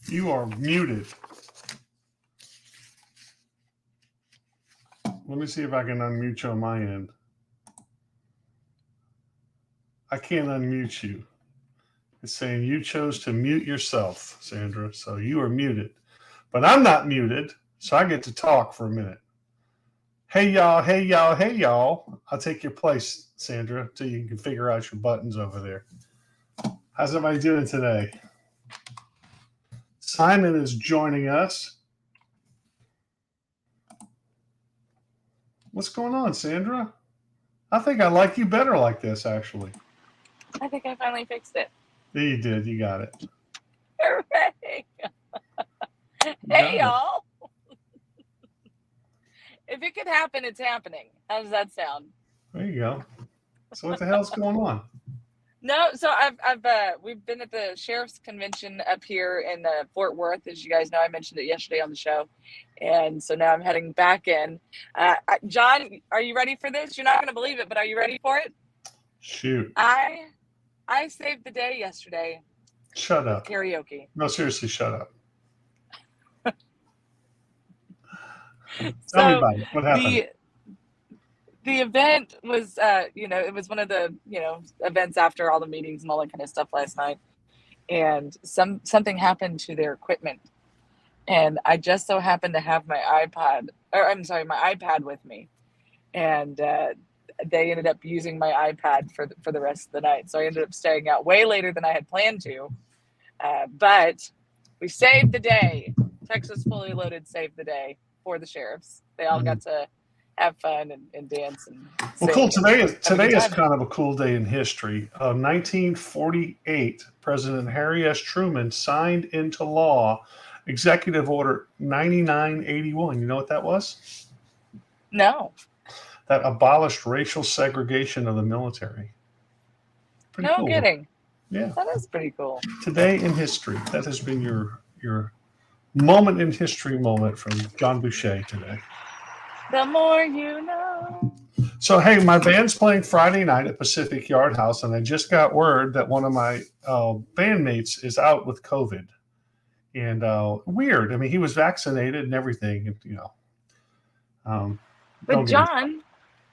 You are muted. Let me see if I can unmute you on my end. I can't unmute you. It's saying you chose to mute yourself, Sandra. So you are muted. But I'm not muted, so I get to talk for a minute. Hey, y'all. Hey, y'all. Hey, y'all. I'll take your place, Sandra, until you can figure out your buttons over there. How's everybody doing today? Simon is joining us. What's going on, Sandra? I think I like you better like this, actually. I think I finally fixed it. Yeah, you did. You got it. Hooray! Hey, y'all. If it could happen, it's happening. How does that sound? There you go. So what the hell's going on? No, so we've been at the sheriff's convention up here in Fort Worth, as you guys know. I mentioned it yesterday on the show, and so now I'm heading back in. John, are you ready for this? You're not going to believe it, but are you ready for it? Shoot. I saved the day yesterday. Shut up. Karaoke. No, seriously, shut up. Tell me about it. What happened? The event was, it was one of the, events after all the meetings and all that kind of stuff last night. And something happened to their equipment. And I just so happened to have my iPad with me. And they ended up using my iPad for the rest of the night. So I ended up staying out way later than I had planned to. But we saved the day. Texas Fully Loaded saved the day for the sheriffs. They all got to have fun and dance and well, cool. Today is kind of a cool day in history. 1948, President Harry S. Truman signed into law Executive Order 9981. You know what that was? No. That abolished racial segregation of the military. Pretty cool. Kidding. Yeah. That is pretty cool. Today in history. That has been your moment in history moment from John Boucher today. The more you know. So, hey, my band's playing Friday night at Pacific Yard House, and I just got word that one of my bandmates is out with COVID. And weird. I mean, he was vaccinated and everything, but John,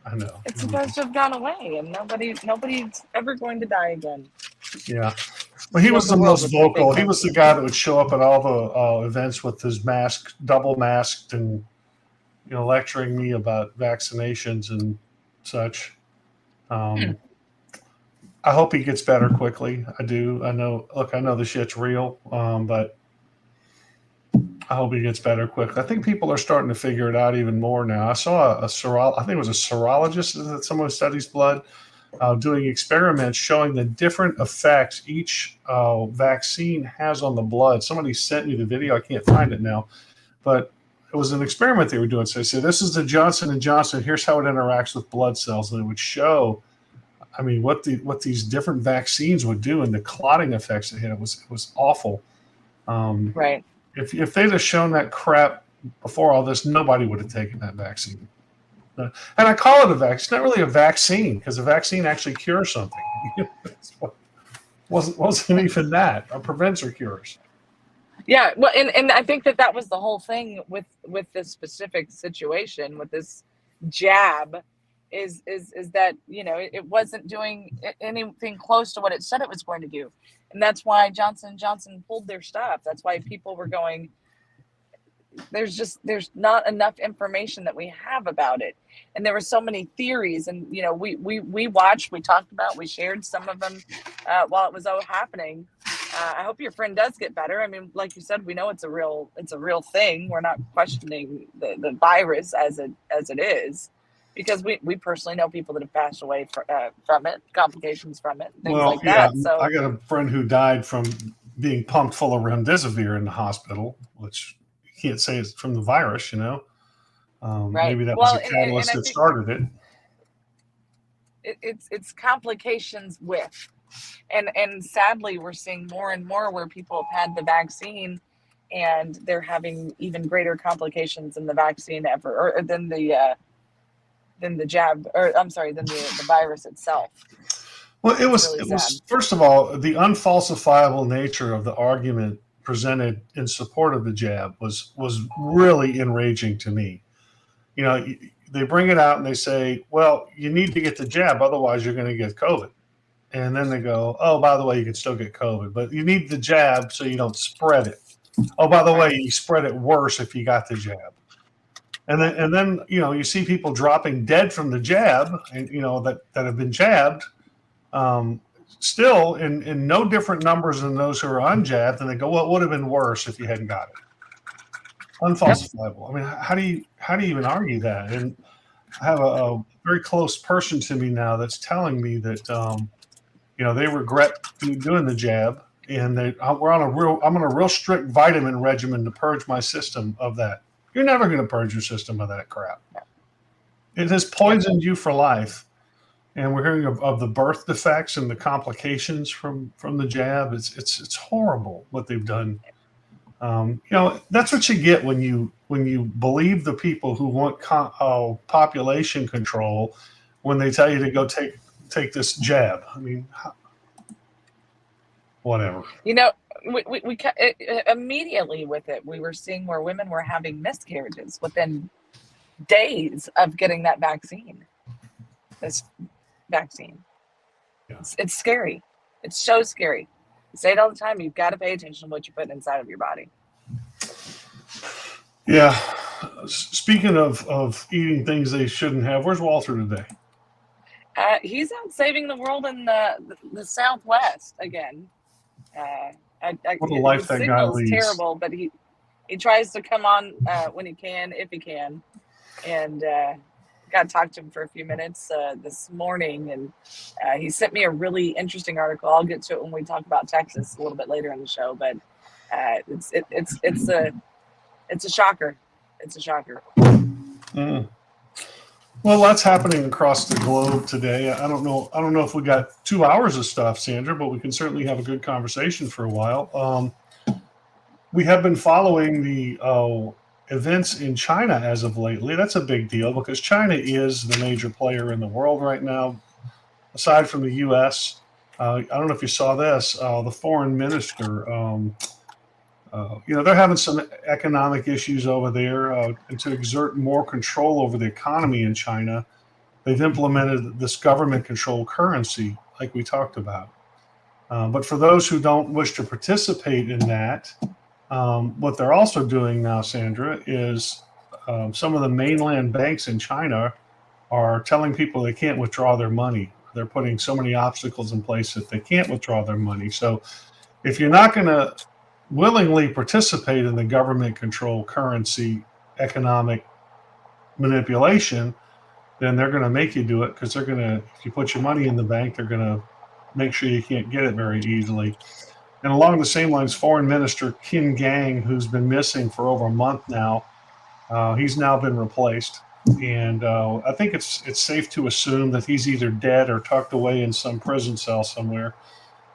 I know it's supposed to have gone away, and nobody's ever going to die again. Yeah. Well, he was the most vocal. He was the guy that would show up at all the events with his mask, double masked, and lecturing me about vaccinations and such. I hope he gets better quickly. I do. I know. Look, I know the shit's real, but I hope he gets better quick. I think people are starting to figure it out even more now. I saw I think it was a serologist, someone who studies blood, doing experiments showing the different effects each vaccine has on the blood. Somebody sent me the video. I can't find it now, but it was an experiment they were doing. So they said, this is the Johnson & Johnson. Here's how it interacts with blood cells. And it would show, I mean, what these different vaccines would do and the clotting effects it had. It was awful. Right. If they'd have shown that crap before all this, nobody would have taken that vaccine. And I call it a vaccine. It's not really a vaccine because a vaccine actually cures something. wasn't even that. It prevents or cures. Yeah, well, and I think that was the whole thing with this specific situation with this jab, is that it wasn't doing anything close to what it said it was going to do, and that's why Johnson & Johnson pulled their stuff. That's why people were going, there's not enough information that we have about it, and there were so many theories, and we watched, we talked about, we shared some of them while it was all happening. I hope your friend does get better. I mean, like you said, we know it's a real thing. We're not questioning the virus as it is, because we personally know people that have passed away from it, complications from it, things like that. So I got a friend who died from being pumped full of remdesivir in the hospital, which you can't say it's from the virus, Right. Maybe that was a catalyst that started it. It's complications with. And sadly, we're seeing more and more where people have had the vaccine and they're having even greater complications than the vaccine ever, or than the jab, or I'm sorry, than the virus itself. Well, it was first of all, the unfalsifiable nature of the argument presented in support of the jab was really enraging to me. You know, they bring it out and they say, well, you need to get the jab, otherwise you're going to get COVID. And then they go, oh, by the way, you can still get COVID, but you need the jab so you don't spread it. Oh, by the way, you spread it worse if you got the jab. And then you know, you see people dropping dead from the jab, and you know that have been jabbed, still in no different numbers than those who are unjabbed. And they go, well, it would have been worse if you hadn't got it. Unfalsifiable. I mean, how do you even argue that? And I have a very close person to me now that's telling me that you know, they regret doing the jab, and I'm on a real strict vitamin regimen to purge my system of that. You're never going to purge your system of that crap. It has poisoned you for life. And we're hearing of the birth defects and the complications from the jab. It's horrible what they've done. You know, that's what you get when you believe the people who want population control when they tell you to go take this jab. I mean, whatever. You know, we immediately with it, we were seeing where women were having miscarriages within days of getting that vaccine. This vaccine. Yeah. It's scary. It's so scary. I say it all the time. You've got to pay attention to what you put inside of your body. Yeah. Speaking of eating things they shouldn't have, where's Walter today? He's out saving the world in the Southwest again. What a life that guy leads. Terrible, but he tries to come on when he can, if he can, and got to talk to him for a few minutes this morning, and he sent me a really interesting article. I'll get to it when we talk about Texas a little bit later in the show, but it's a shocker. It's a shocker. Mm. Well, lots happening across the globe today. I don't know if we got 2 hours of stuff, Sandra, but we can certainly have a good conversation for a while. We have been following the events in China as of lately. That's a big deal because China is the major player in the world right now, aside from the U.S. I don't know if you saw this. The foreign minister, you know, they're having some economic issues over there, and to exert more control over the economy in China, they've implemented this government-controlled currency, like we talked about. But for those who don't wish to participate in that, what they're also doing now, Sandra, is some of the mainland banks in China are telling people they can't withdraw their money. They're putting so many obstacles in place that they can't withdraw their money. So if you're not going to willingly participate in the government-controlled currency economic manipulation, then they're going to make you do it because they're going to, if you put your money in the bank, they're going to make sure you can't get it very easily. And along the same lines, Foreign Minister Qin Gang, who's been missing for over a month now, he's now been replaced. And I think it's safe to assume that he's either dead or tucked away in some prison cell somewhere.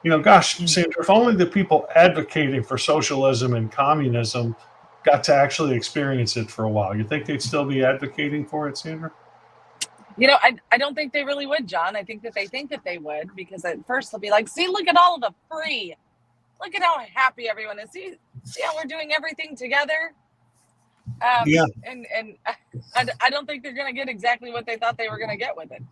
You know, gosh, Sandra, if only the people advocating for socialism and communism got to actually experience it for a while. You think they'd still be advocating for it, Sandra? You know, I don't think they really would, John. I think that they would, because at first they'll be like, see, look at all of the free. Look at how happy everyone is. See how we're doing everything together? Yeah. And I don't think they're going to get exactly what they thought they were going to get with it.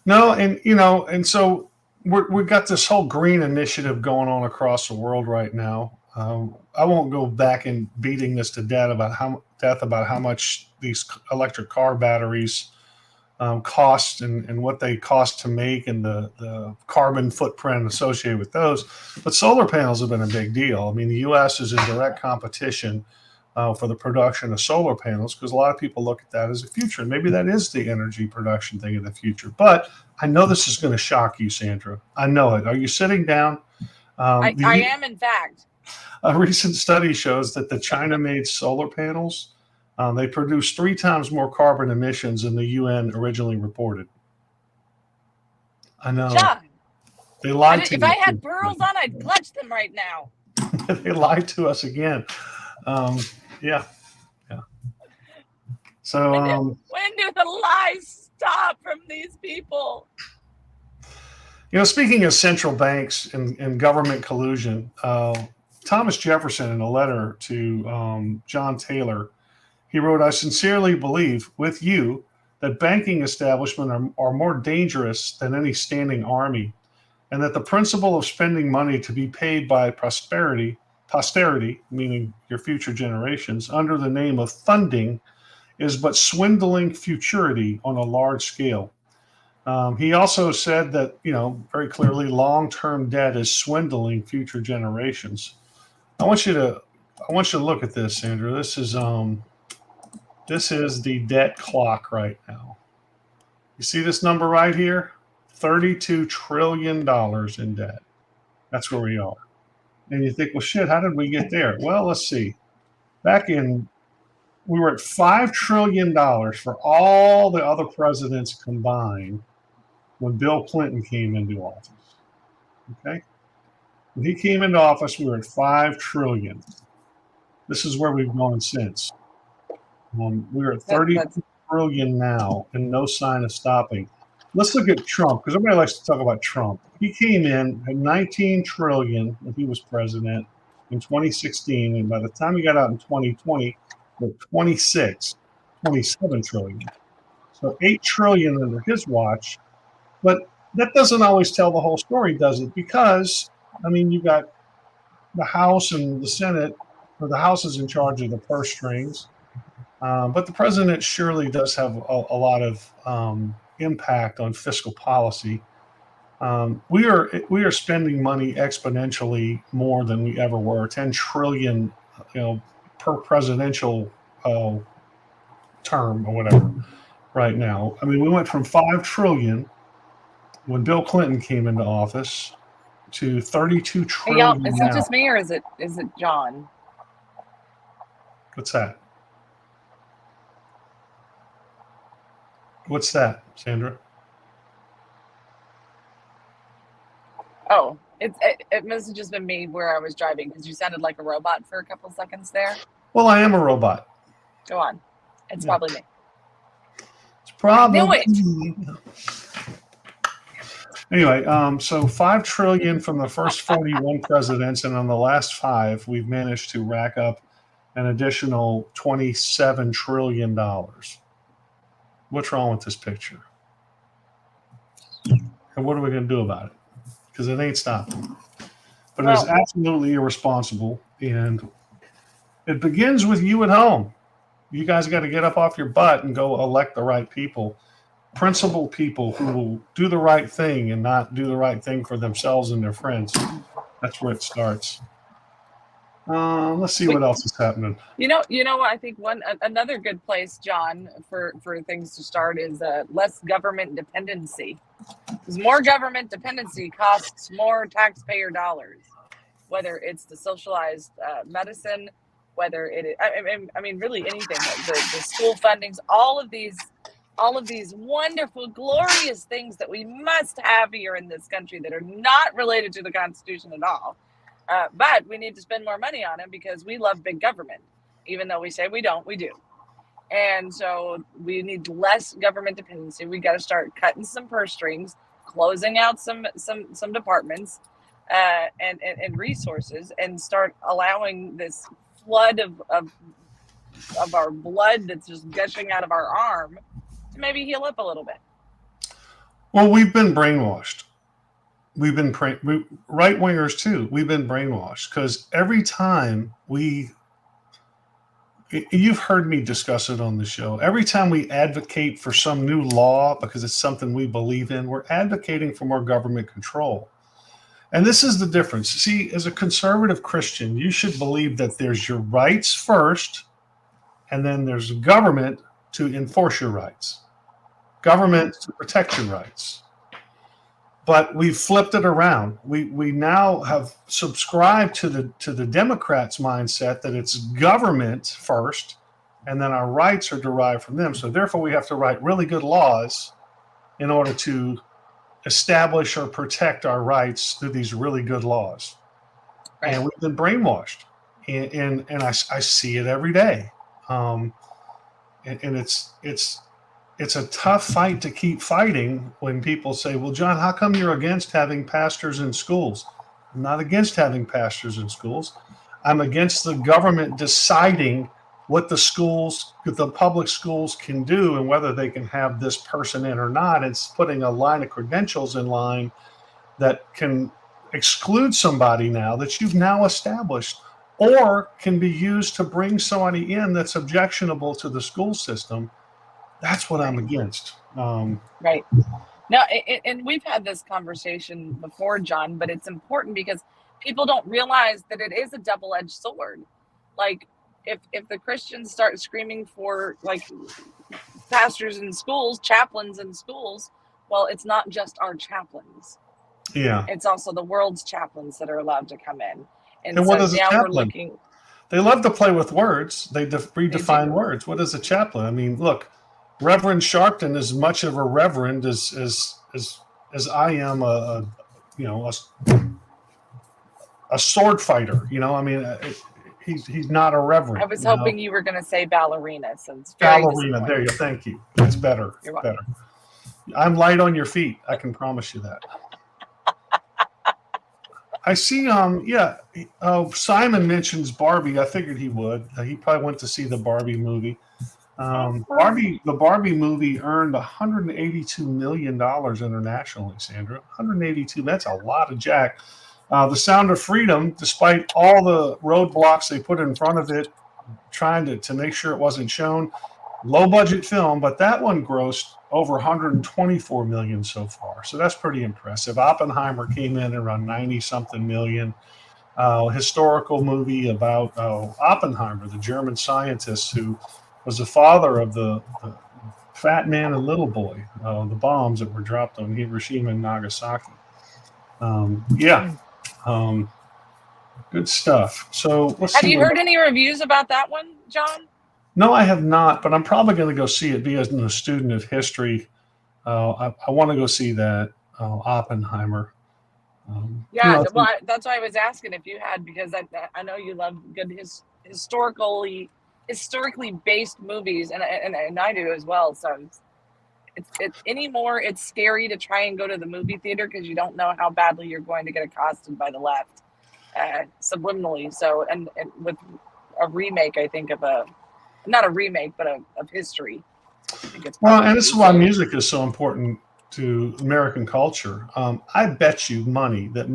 No, and, you know, and so we've got this whole green initiative going on across the world right now. I won't go back and beating this to death about how much these electric car batteries cost and what they cost to make and the carbon footprint associated with those. But solar panels have been a big deal. I mean, the U.S. is in direct competition for the production of solar panels because a lot of people look at that as a future. And maybe that is the energy production thing of the future. But I know this is going to shock you, Sandra. I know it. Are you sitting down? I am, in fact. A recent study shows that the China-made solar panels, they produce 3 times more carbon emissions than the UN originally reported. I know. John, they lied to if I had pearls on, I'd clutch them right now. They lied to us again. Yeah. So when do the lies stop from these people? You know, speaking of central banks and government collusion, Thomas Jefferson, in a letter to John Taylor, he wrote, "I sincerely believe with you that banking establishments are more dangerous than any standing army, and that the principle of spending money to be paid by posterity, meaning your future generations, under the name of funding is but swindling futurity on a large scale." He also said that, very clearly, long-term debt is swindling future generations. I want you to look at this, Sandra. This is the debt clock right now. You see this number right here? $32 trillion in debt. That's where we are. And you think, well, shit, how did we get there? Well, let's see. We were at $5 trillion for all the other presidents combined when Bill Clinton came into office. Okay? When he came into office, we were at $5 trillion. This is where we've gone since. We're at 30 trillion now, and no sign of stopping. Let's look at Trump, because everybody likes to talk about Trump. He came in at 19 trillion when he was president in 2016, and by the time he got out in 2020, we're 27 trillion. So 8 trillion under his watch. But that doesn't always tell the whole story, does it? Because, you've got the House and the Senate, or the House is in charge of the purse strings. But the president surely does have a lot of impact on fiscal policy. We are spending money exponentially more than we ever were. 10 trillion, per presidential term or whatever. Right now, we went from 5 trillion when Bill Clinton came into office to 32 trillion. Is it just me, or is it John? What's that? What's that, Sandra? Oh, it must have just been me where I was driving, because you sounded like a robot for a couple seconds there. Well, I am a robot. Go on. It's probably me. It's probably I knew it. Anyway, so 5 trillion from the first 41 presidents, and on the last 5, we've managed to rack up an additional $27 trillion. What's wrong with this picture? And what are we going to do about it? Because it ain't stopping. But it's absolutely irresponsible, and it begins with you at home. You guys got to get up off your butt and go elect the right people. Principled people who will do the right thing and not do the right thing for themselves and their friends. That's where it starts. Let's see what else is happening. You know what? I think another good place, John, for things to start is less government dependency. Because more government dependency costs more taxpayer dollars, whether it's the socialized medicine, whether it is, really anything. The school fundings, all of these wonderful, glorious things that we must have here in this country that are not related to the Constitution at all. But we need to spend more money on it because we love big government. Even though we say we don't, we do. And so we need less government dependency. We got to start cutting some purse strings, closing out some departments and resources, and start allowing this flood of our blood that's just gushing out of our arm to maybe heal up a little bit. Well, we've been brainwashed. We've been right wingers too. We've been brainwashed because every time you've heard me discuss it on the show. Every time we advocate for some new law because it's something we believe in, we're advocating for more government control. And this is the difference. See, as a conservative Christian, you should believe that there's your rights first, and then there's government to enforce your rights, government to protect your rights. But we've flipped it around. We now have subscribed to the Democrats' mindset that it's government first, and then our rights are derived from them. So therefore, we have to write really good laws in order to establish or protect our rights through these really good laws. Right. And we've been brainwashed, and I see it every day. And it's a tough fight to keep fighting when people say, well, John, how come you're against having pastors in schools? I'm not against having pastors in schools. I'm against the government deciding what the public schools can do and whether they can have this person in or not. It's putting a line of credentials in line that can exclude somebody now that you've now established, or can be used to bring somebody in that's objectionable to the school system. That's what I'm against. Right. No, and we've had this conversation before, John, but it's important because people don't realize that it is a double-edged sword. Like, if the Christians start screaming for like pastors in schools, chaplains in schools, well, it's not just our chaplains. Yeah. It's also the world's chaplains that are allowed to come in. And what is a now chaplain? we're looking. They love to play with words. They redefine words. What is a chaplain? I mean, look, Reverend Sharpton is much of a reverend as I am a sword fighter. You know, I mean, he's not a reverend. I was hoping you were going to say ballerina. So it's very ballerina. There you go. Thank you. That's better. You're welcome. Better. I'm light on your feet. I can promise you that. I see. Simon mentions Barbie. I figured he would. He probably went to see the Barbie movie. The Barbie movie earned $182 million internationally, Sandra. 182. That's a lot of jack. The Sound of Freedom, despite all the roadblocks they put in front of it, trying to make sure it wasn't shown, low budget film, but that one grossed over 124 million so far. So that's pretty impressive. Oppenheimer came in around 90 something million. Historical movie about Oppenheimer, the German scientist who was the father of the Fat Man and Little Boy, the bombs that were dropped on Hiroshima and Nagasaki. Good stuff. So let's see. Have you heard any reviews about that one, John? No, I have not, but I'm probably going to go see it because I'm a student of history. I want to go see that Oppenheimer. That's why I was asking if you had, because I know you love good historically based movies, and I do as well. So it's scary to try and go to the movie theater because you don't know how badly you're going to get accosted by the left subliminally. So and with a remake, I think of not a remake, but of history. And this is why music is so important to American culture. I bet you money that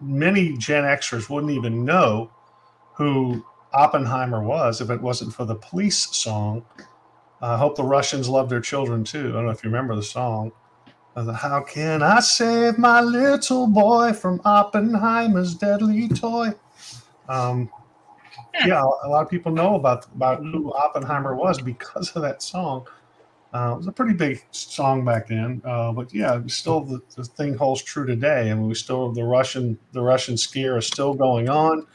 many Gen Xers wouldn't even know who Oppenheimer was if it wasn't for the Police song. I hope the Russians love their children too. I don't know if you remember the song. How can I save my little boy from Oppenheimer's deadly toy? A lot of people know about who Oppenheimer was because of that song. It was a pretty big song back then, but still the thing holds true today. I mean, the Russian scare is still going on.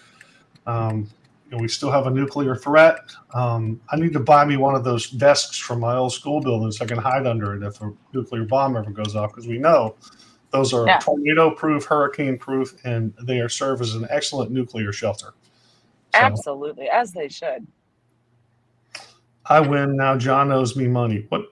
We still have a nuclear threat. I need to buy me one of those desks from my old school building so I can hide under it if a nuclear bomb ever goes off, because we know those are tornado-proof, hurricane-proof, and they serve as an excellent nuclear shelter. So, absolutely, as they should. I win now. John owes me money. What?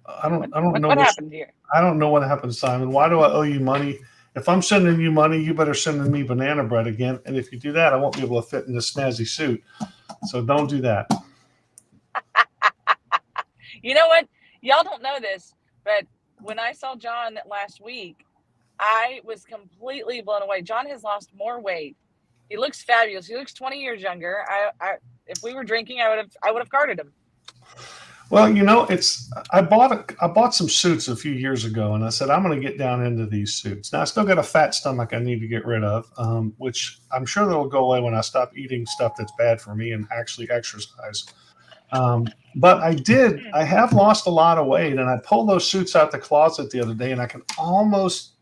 I don't know what happened here. I don't know what happened, Simon. Why do I owe you money? If I'm sending you money, you better send me banana bread again. And if you do that, I won't be able to fit in this snazzy suit. So don't do that. You know what? Y'all don't know this, but when I saw John last week, I was completely blown away. John has lost more weight. He looks fabulous. He looks 20 years younger. If we were drinking, I would have carded him. Well, I bought some suits a few years ago, and I said I'm going to get down into these suits. Now I still got a fat stomach I need to get rid of, which I'm sure that'll go away when I stop eating stuff that's bad for me and actually exercise. But I have lost a lot of weight, and I pulled those suits out the closet the other day, and I'm almost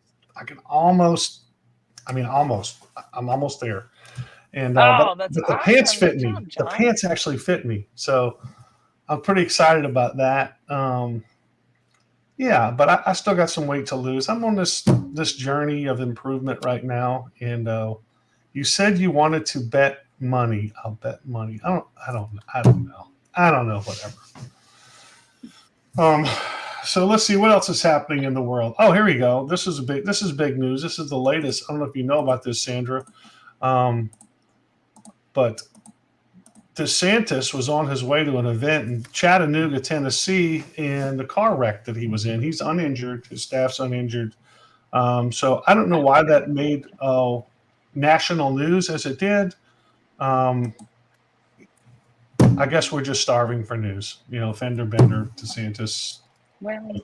there. And but the awesome. Pants fit me. The pants actually fit me. So I'm pretty excited about that. But I still got some weight to lose. I'm on this journey of improvement right now. And you said you wanted to bet money. I'll bet money. I don't know. Whatever. So let's see what else is happening in the world. Oh, here we go. This is big news. This is the latest. I don't know if you know about this, Sandra, but DeSantis was on his way to an event in Chattanooga, Tennessee, in the car wreck that he was in. He's uninjured. His staff's uninjured. So I don't know why that made national news as it did. I guess we're just starving for news. Fender Bender, DeSantis. Well,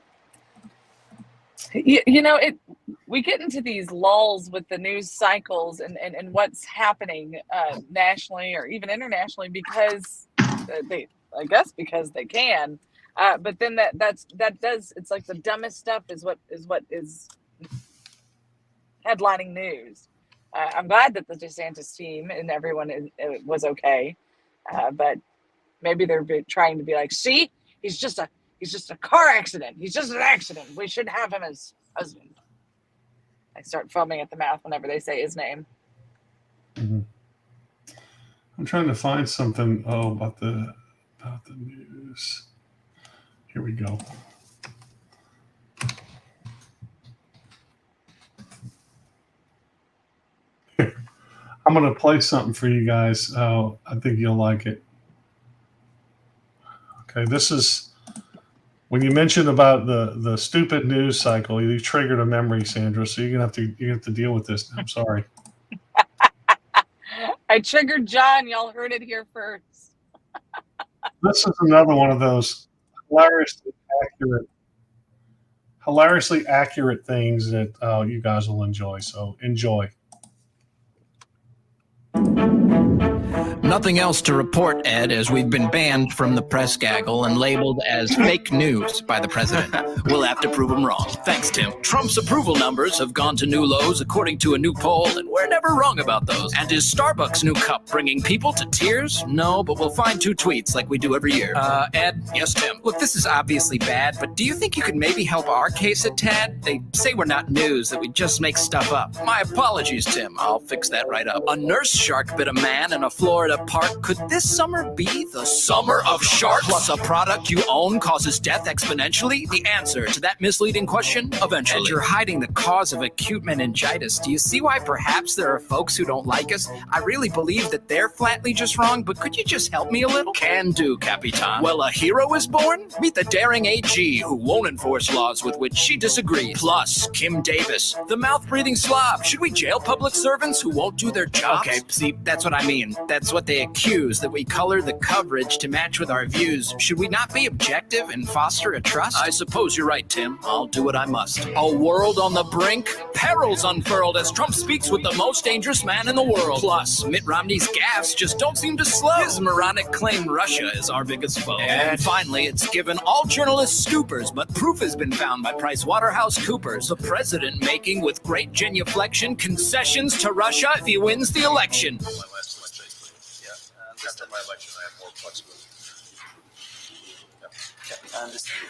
we get into these lulls with the news cycles and what's happening nationally or even internationally because because they can. But then it's like the dumbest stuff is what is headlining news. I'm glad that the DeSantis team and everyone was okay, but maybe they're trying to be like, see, he's just a car accident. He's just an accident. We should have him as husband. I start foaming at the mouth whenever they say his name. Mm-hmm. I'm trying to find something about the news. Here we go. I'm going to play something for you guys. I think you'll like it. Okay, this is when you mentioned about the stupid news cycle. You triggered a memory, Sandra. So you're gonna have to deal with this. I'm sorry. I triggered John. Y'all heard it here first. This is another one of those hilariously accurate things that you guys will enjoy. So enjoy. Nothing else to report, Ed, as we've been banned from the press gaggle and labeled as fake news by the president. We'll have to prove him wrong. Thanks, Tim. Trump's approval numbers have gone to new lows according to a new poll, and we're never wrong about those. And is Starbucks' new cup bringing people to tears? No, but we'll find 2 tweets like we do every year. Ed? Yes, Tim? Look, this is obviously bad, but do you think you could maybe help our case a tad? They say we're not news, that we just make stuff up. My apologies, Tim. I'll fix that right up. A nurse shark bit a man in a Florida park. Could this summer be the summer of sharks? Plus a product you own causes death exponentially? The answer to that misleading question? Eventually. And you're hiding the cause of acute meningitis. Do you see why perhaps there are folks who don't like us? I really believe that they're flatly just wrong, but could you just help me a little? Can do, Capitan. Well, a hero is born? Meet the daring AG who won't enforce laws with which she disagrees. Plus, Kim Davis, the mouth-breathing slob. Should we jail public servants who won't do their jobs? Okay, see, that's what I mean. That's what they accuse, that we color the coverage to match with our views. Should we not be objective and foster a trust? I suppose you're right, Tim. I'll do what I must. A world on the brink, perils unfurled as Trump speaks with the most dangerous man in the world. Plus, Mitt Romney's gaffes just don't seem to slow. His moronic claim Russia is our biggest foe. And finally, it's given all journalists scoopers, but proof has been found by PricewaterhouseCoopers. The president making, with great genuflection, concessions to Russia if he wins the election. My last election, after my election, I have more flexibility. I understand.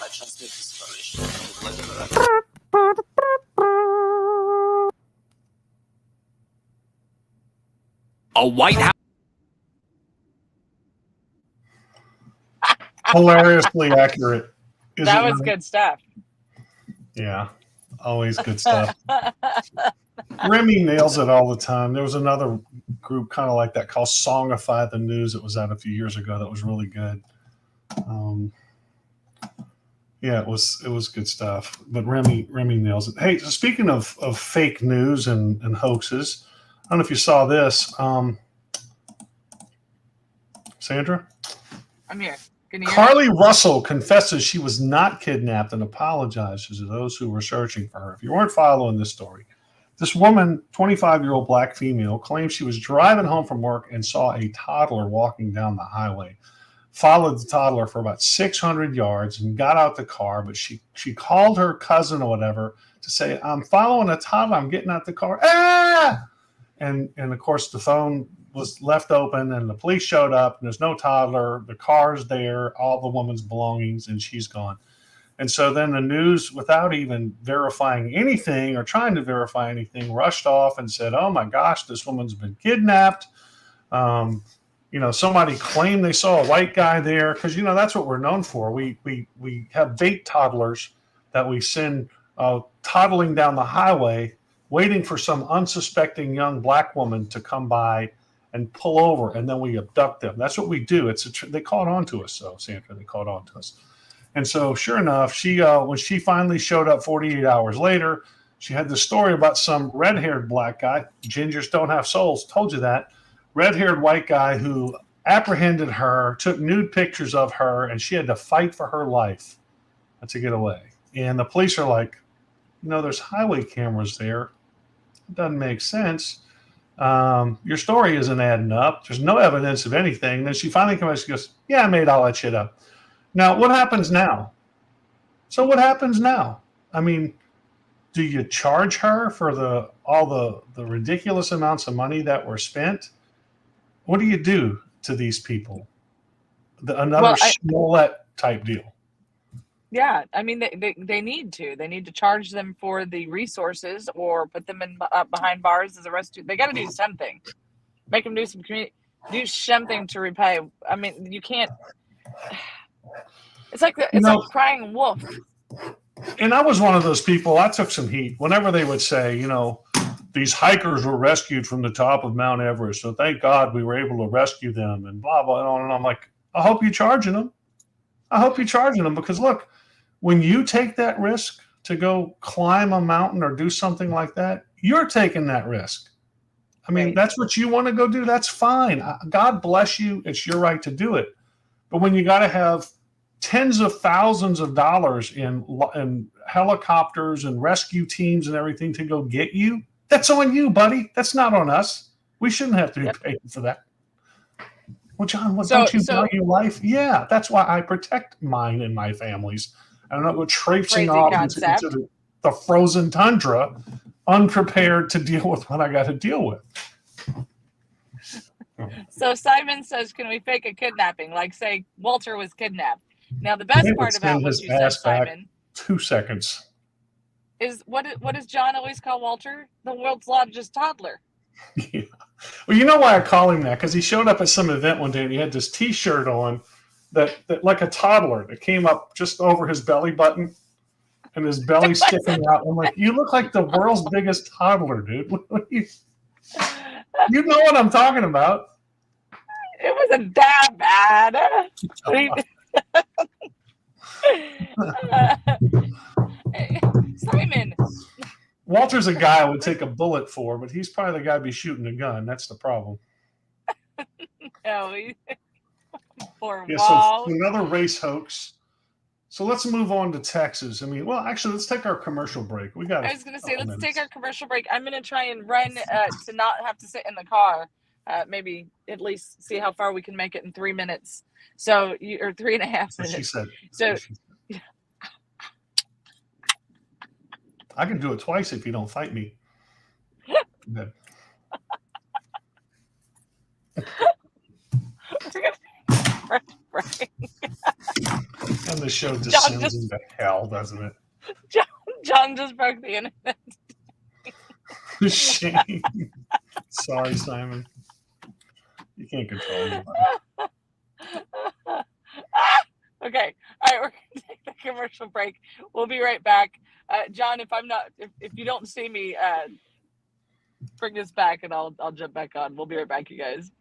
I transmit this information. A White House. Hilariously accurate. That was good stuff. Yeah, always good stuff. Remy nails it all the time. There was another group kind of like that called Songify the News that was out a few years ago that was really good. Yeah, it was good stuff. But Remy nails it. Hey, so speaking of fake news and hoaxes, I don't know if you saw this. Sandra? I'm here. Can you hear Carly Russell confesses she was not kidnapped and apologizes to those who were searching for her. If you weren't following this story, this woman, 25-year-old black female, claims she was driving home from work and saw a toddler walking down the highway. Followed the toddler for about 600 yards and got out the car, but she called her cousin or whatever to say, "I'm following a toddler. I'm getting out the car." Ah! And of course, the phone was left open and the police showed up and there's no toddler. The car's there, all the woman's belongings, and she's gone. And so then the news, without even verifying anything or trying to verify anything, rushed off and said, "Oh my gosh, this woman's been kidnapped." somebody claimed they saw a white guy there because that's what we're known for. We have bait toddlers that we send toddling down the highway, waiting for some unsuspecting young black woman to come by and pull over, and then we abduct them. That's what we do. They caught on to us, so Sandra, they caught on to us. And so, sure enough, she when she finally showed up 48 hours later, she had the story about some red-haired black guy. Gingers don't have souls. Told you that. Red-haired white guy who apprehended her, took nude pictures of her, and she had to fight for her life to get away. And the police are like, there's highway cameras there. It doesn't make sense. Your story isn't adding up. There's no evidence of anything. Then she finally comes and goes, yeah, I made all that shit up. Now, what happens now? So what happens now? I mean, do you charge her for all the ridiculous amounts of money that were spent? What do you do to these people? Another Smollett type deal. Yeah, I mean, they need to. They need to charge them for the resources or put them in behind bars as a rescue. They got to do something. Make them do something to repay. I mean, you can't. It's like like crying wolf. And I was one of those people. I took some heat whenever they would say, these hikers were rescued from the top of Mount Everest, so thank God we were able to rescue them, and blah blah blah. And I'm like, I hope you're charging them. I hope you're charging them because look. When you take that risk to go climb a mountain or do something like that, you're taking that risk. I mean, That's what you want to go do. That's fine. God bless you. It's your right to do it. But when you got to have tens of thousands of dollars in helicopters and rescue teams and everything to go get you, that's on you, buddy. That's not on us. We shouldn't have to be paying for that. Well, John, don't you value life? Yeah, that's why I protect mine and my family's. I don't know, go traipsing off into the frozen tundra, unprepared to deal with what I got to deal with. So Simon says, can we fake a kidnapping? Like, say, Walter was kidnapped. Now, the best part about what you said, Simon, 2 seconds, is what does John always call Walter? The world's largest toddler. Yeah. Well, you know why I call him that? Because he showed up at some event one day and he had this T-shirt on that like a toddler that came up just over his belly button and his belly sticking out. I'm like, you look like the world's biggest toddler, dude. You know what I'm talking about. It wasn't that bad. Simon. Walter's a guy I would take a bullet for, but he's probably the guy I'd be shooting a gun. That's the problem. No, poor so another race hoax. So let's move on to Texas. I mean, well, actually, let's take our commercial break. I was going to say, let's take our commercial break. I'm going to try and run to not have to sit in the car. Maybe at least see how far we can make it in 3 minutes. So, or 3.5 minutes. She said. So. I can do it twice if you don't fight me. Good. And the show descends into hell, doesn't it? John just broke the internet. Shame. Sorry, Simon. You can't control me. Okay. All right, we're gonna take the commercial break. We'll be right back. John, if you don't see me, bring this back and I'll jump back on. We'll be right back, you guys.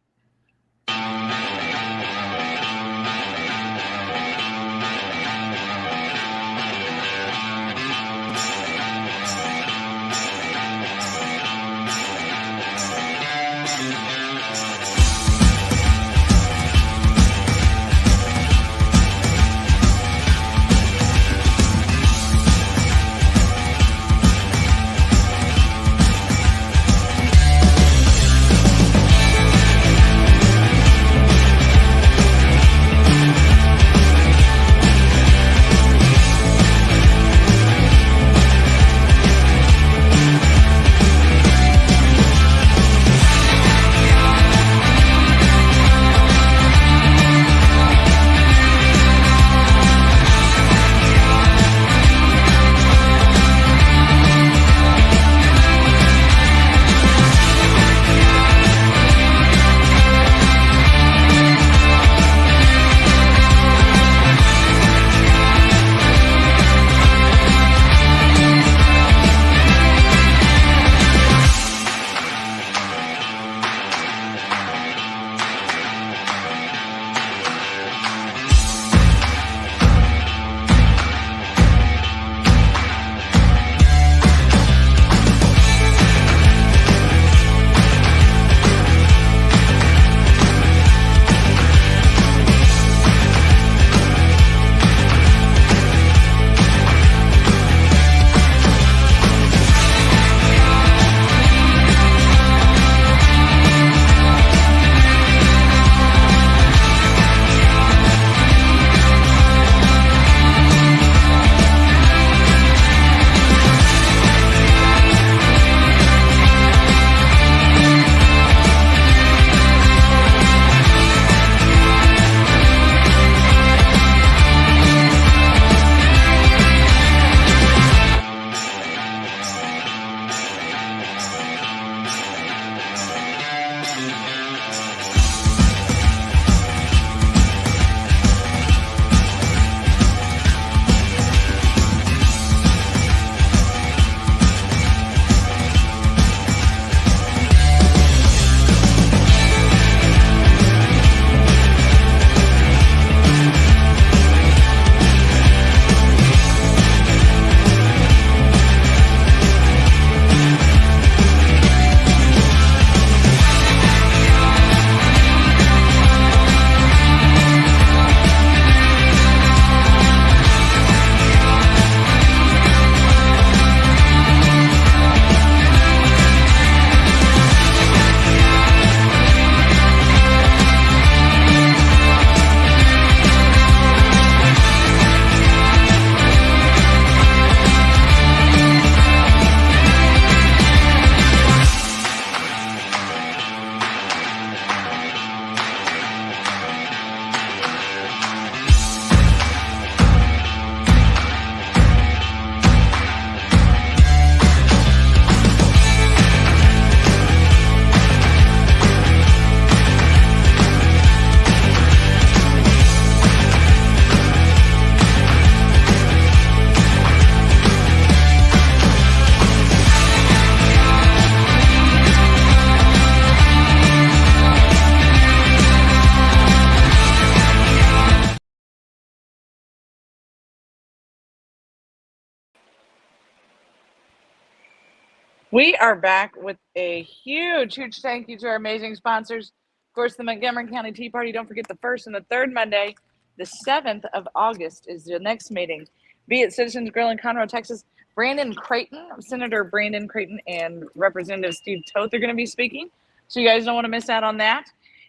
We are back with a huge thank you to our amazing sponsors. Of course, the Montgomery County Tea Party. Don't forget the first and the third Monday. The 7th of August is the next meeting. Be it Citizens Grill in Conroe, Texas. Brandon Creighton, Senator Brandon Creighton, and Representative Steve Toth are going to be speaking. So you guys don't want to miss out on that.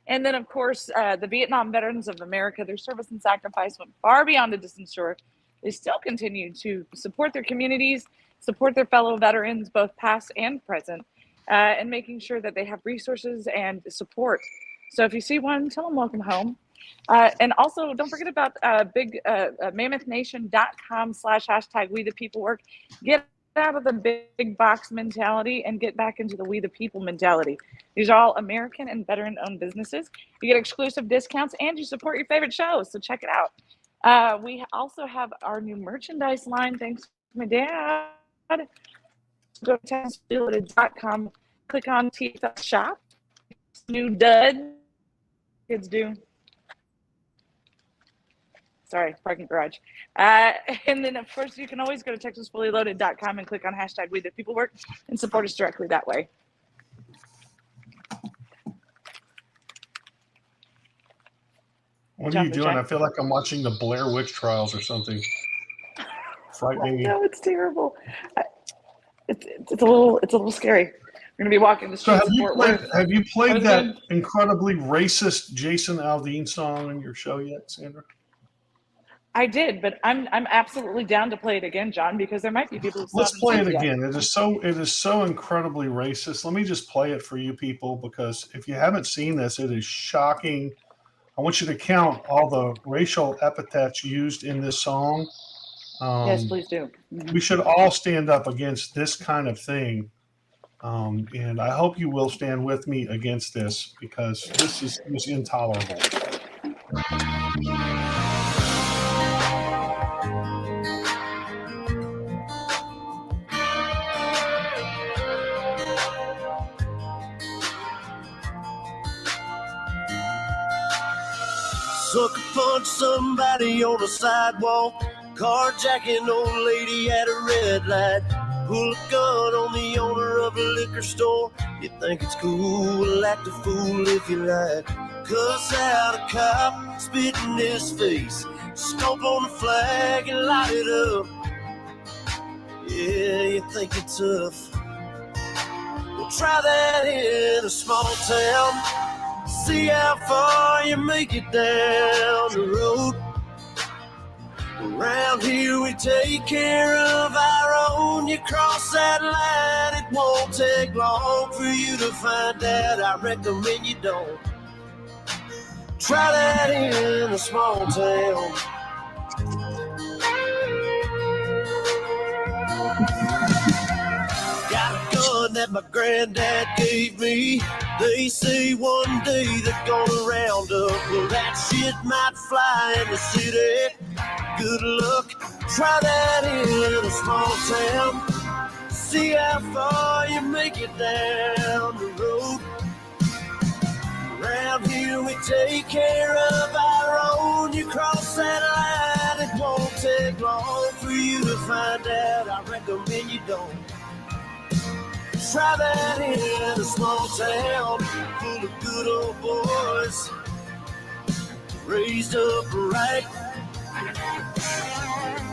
And then, of course, the Vietnam Veterans of America, their service and sacrifice went far beyond a distant shore. They still continue to support their communities, support their fellow veterans, both past and present, and making sure that they have resources and support. So if you see one, tell them welcome home. And also, don't forget about mammoth.nation.com/# We the People Work. Get out of the big box mentality and get back into the We the People mentality. These are all American and veteran-owned businesses. You get exclusive discounts and you support your favorite shows, so check it out. We also have our new merchandise line. Thanks to my dad. Go to TACO-bout.com, click on TFL Shop. New dud. Kids do. Sorry, parking garage. And then, of course, you can always go to TexasFullyLoaded.com and click on # We the People Work and support us directly that way. What are you doing? I feel like I'm watching the Blair Witch Trials or something. Frightening me. No, it's terrible. It's a little scary. We're gonna be walking the streets of Fort Worth. Have you played that incredibly racist Jason Aldean song in your show yet, Sandra? I did, but I'm absolutely down to play it again, John, because there might be people who Let's play it again. It is so incredibly racist. Let me just play it for you people, because if you haven't seen this, it is shocking. I want you to count all the racial epithets used in this song. Yes, please do. We should all stand up against this kind of thing. And I hope you will stand with me against this, because this is intolerable. Sucker punch somebody on the sidewalk, carjacking old lady at a red light, pull a gun on the owner of a liquor store. You think it's cool, act a fool if you like. Cuss out a cop, spit in his face, stomp on the flag and light it up. Yeah, you think you're tough. Well, try that in a small town. See how far you make it down the road. Around here we take care of our own. You cross that line, it won't take long for you to find out. I recommend you don't. Try that in a small town. Got a gun that my granddad gave me. They say one day they're gonna round up. Well, that shit might fly in the city. Good luck, try that in a small town. See how far you make it down the road. Around here we take care of our own. You cross that line, it won't take long for you to find out. I recommend you don't. Try that in a small town full of good old boys, raised up right.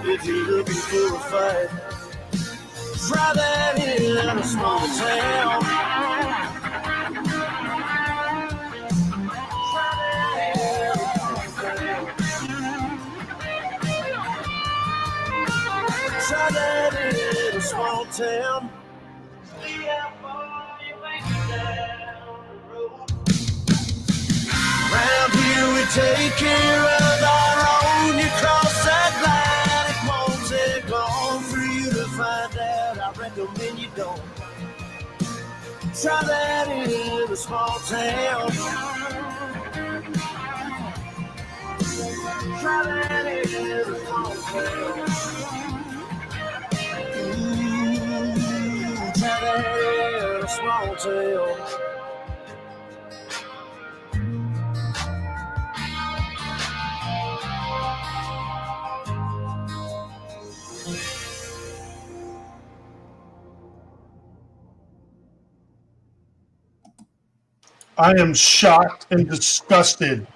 If you're looking for a fight, try that in a small town. Try that in a small town. See how far you make it down the road. Round here we take care of our own. You cross that line, it won't take long for you to find out. I recommend you don't. Try that in a small town. Try that in a small town. Try that in a small town. I am shocked and disgusted.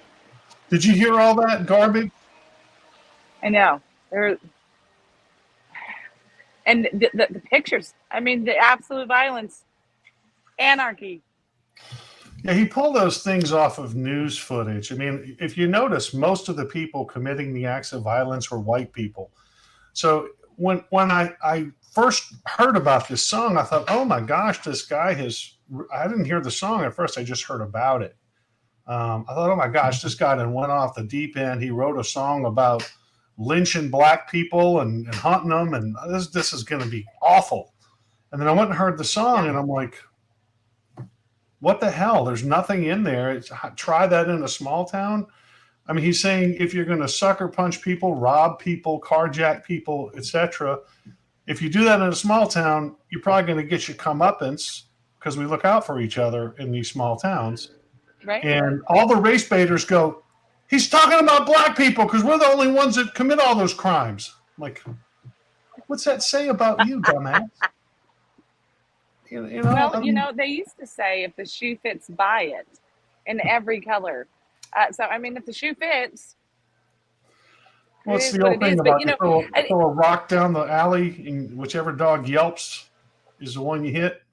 Did you hear all that garbage? I know. And the pictures. I mean, the absolute violence, anarchy. Yeah, he pulled those things off of news footage. I mean, if you notice, most of the people committing the acts of violence were white people. So when I first heard about this song, I thought, oh my gosh, this guy has. I didn't hear the song at first. I just heard about it. I thought, oh my gosh, this guy then went off the deep end. He wrote a song about lynching black people and hunting them, and this is going to be awful. And then I went and heard the song, and I'm like, what the hell? There's nothing in there. Try that in a small town. I mean, he's saying if you're going to sucker punch people, rob people, carjack people, etc., if you do that in a small town, you're probably going to get your comeuppance because we look out for each other in these small towns. Right. And all the race baiters go, he's talking about black people because we're the only ones that commit all those crimes. I'm like, what's that say about you, dumbass? Well, they used to say if the shoe fits, buy it in every color. So, I mean, if the shoe fits, well, it's the old thing about throw a rock down the alley, and whichever dog yelps is the one you hit.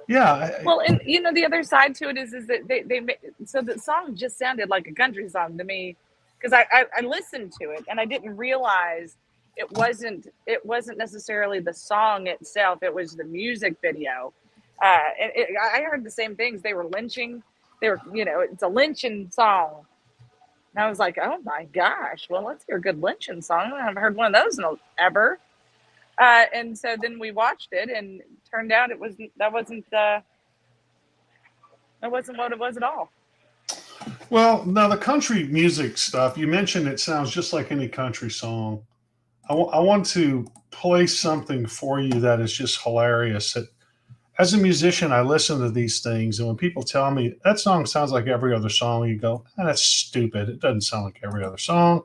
Yeah. Well, and the other side to it is that they so the song just sounded like a country song to me because I listened to it and I didn't realize it wasn't necessarily the song itself. It was the music video. I heard the same things. They were lynching. They were, it's a lynching song. And I was like, oh my gosh, well, let's hear a good lynching song. I haven't heard one of those ever. And so then we watched it, and it turned out that wasn't what it was at all. Well, now the country music stuff, you mentioned it sounds just like any country song. I want to play something for you that is just hilarious. That, as a musician, I listen to these things, and when people tell me that song sounds like every other song, you go, that's stupid. It doesn't sound like every other song.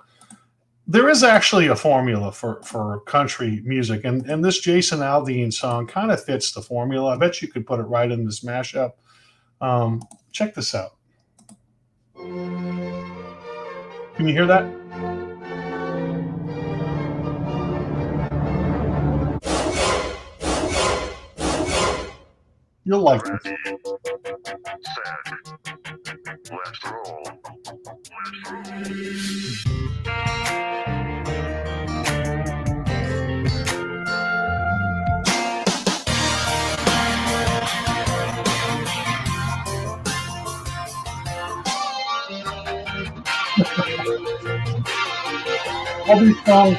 There is actually a formula for country music, and this Jason Aldean song kind of fits the formula. I bet you could put it right in this mashup. Check this out. Can you hear that? You'll like it. Let's roll. All these songs.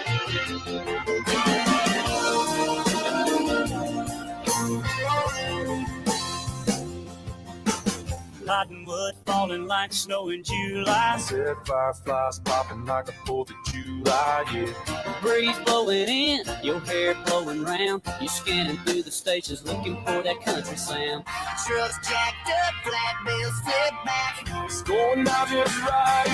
Cottonwood falling like snow in July. Said fireflies popping like a 4th of July, yeah. Breeze blowing in, your hair blowing round. You scanning through the stations looking for that country sound. Trucks jacked up, flat bills flip back. It's going down just right.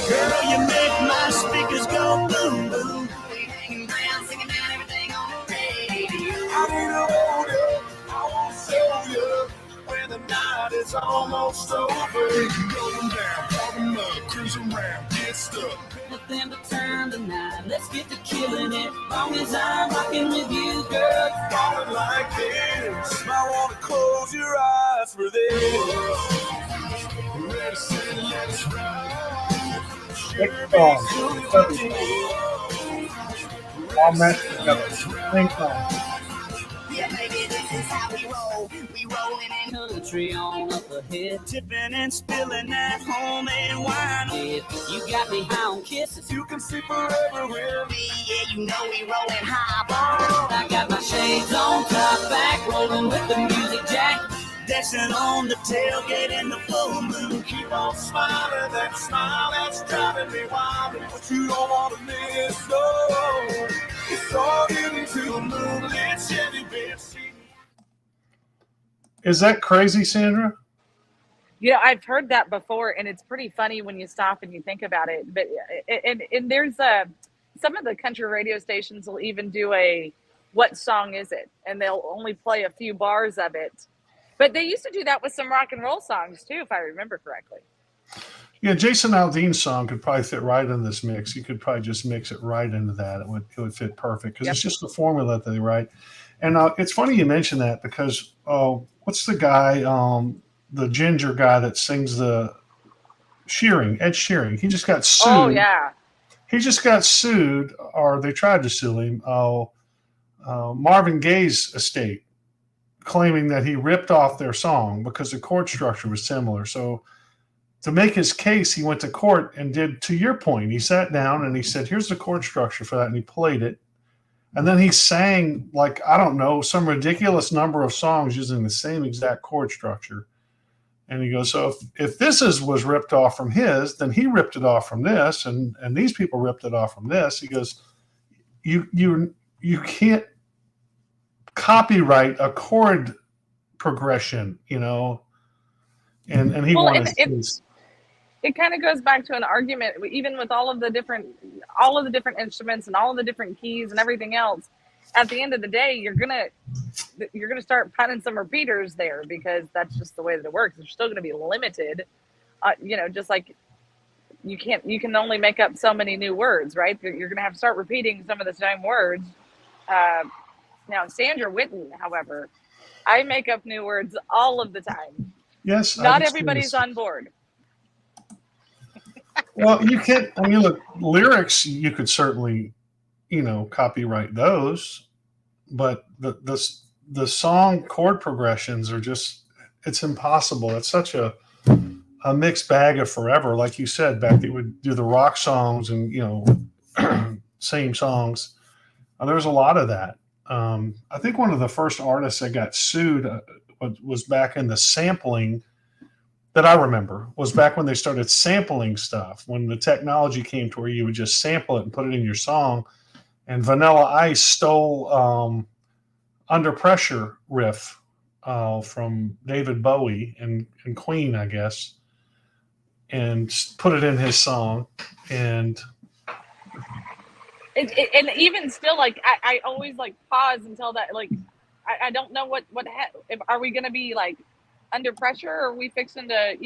Girl, you make my speakers go boom, boom. We hanging around, singing down everything on the radio. I need to hold you, I won't show you. When the night is almost over, going down, bottom up, cruise around, get stuck. Let them to turn the night. Let's get to killing it. Long as I'm rocking with you, girl. Falling like this, I want to close your eyes for this. Ready, set, let's ride. Next song. All matched together. Sing song. Yeah, baby, this is how we roll. We rolling in Country on up ahead. tipping and spilling that homemade wine. Yeah, you got me high on kisses. You can see forever with Me, yeah, you know we rolling high. I got my shades on, top back, rolling with the music jack. Dashing on the tailgate in the full moon. keep on smiling, that smile that's driving me wild. But you don't want to miss, no. It's all into a moonlit Chevy Benz. Is that crazy, Sandra? I've heard that before, and it's pretty funny when you stop and you think about it. But and there's some of the country radio stations will even do a "What song is it?" and they'll only play a few bars of it, But they used to do that with some rock and roll songs too, if I remember correctly. Yeah, Jason Aldean's song could probably fit right in this mix. You could probably just mix it right into that. It would fit perfect because Yep. it's just the formula that they write. And it's funny you mention that because what's the guy, the ginger guy that sings the Shearing, Ed Shearing? He just got sued. Oh yeah. He just got sued, or they tried to sue him. Marvin Gaye's estate, claiming that he ripped off their song because the chord structure was similar. So to make his case, he went to court and did, to your point, he sat down and he said, here's the chord structure for that. And he played it. And then he sang, like, I don't know, some ridiculous number of songs using the same exact chord structure. And he goes, so if this was ripped off from his, then he ripped it off from this, and these people ripped it off from this. He goes, you can't copyright a chord progression, you know. And he wanted it kind of goes back to an argument, even with all of the different instruments and all of the different keys and everything else. At the end of the day, you're gonna start punting some repeaters there because that's just the way that it works. You're still gonna be limited, just like you can only make up so many new words, right? You're gonna have to start repeating some of the same words. Now, Sandra Whitten, however, I make up new words all of the time. Yes, not everybody's on board. Well, you can't. I mean, look, lyrics you could certainly, copyright those, but the song chord progressions are it's impossible. It's such a mixed bag of forever. Like you said, back they would do the rock songs and same songs. There was a lot of that. I think one of the first artists that got sued was back in the sampling. That I remember was back when they started sampling stuff, when the technology came to where you would just sample it and put it in your song. And Vanilla Ice stole Under Pressure riff from David Bowie and Queen, I guess, and put it in his song. And even still, like, I always like pause until that, like, I don't know if are we going to be like under pressure, or are we fixing to,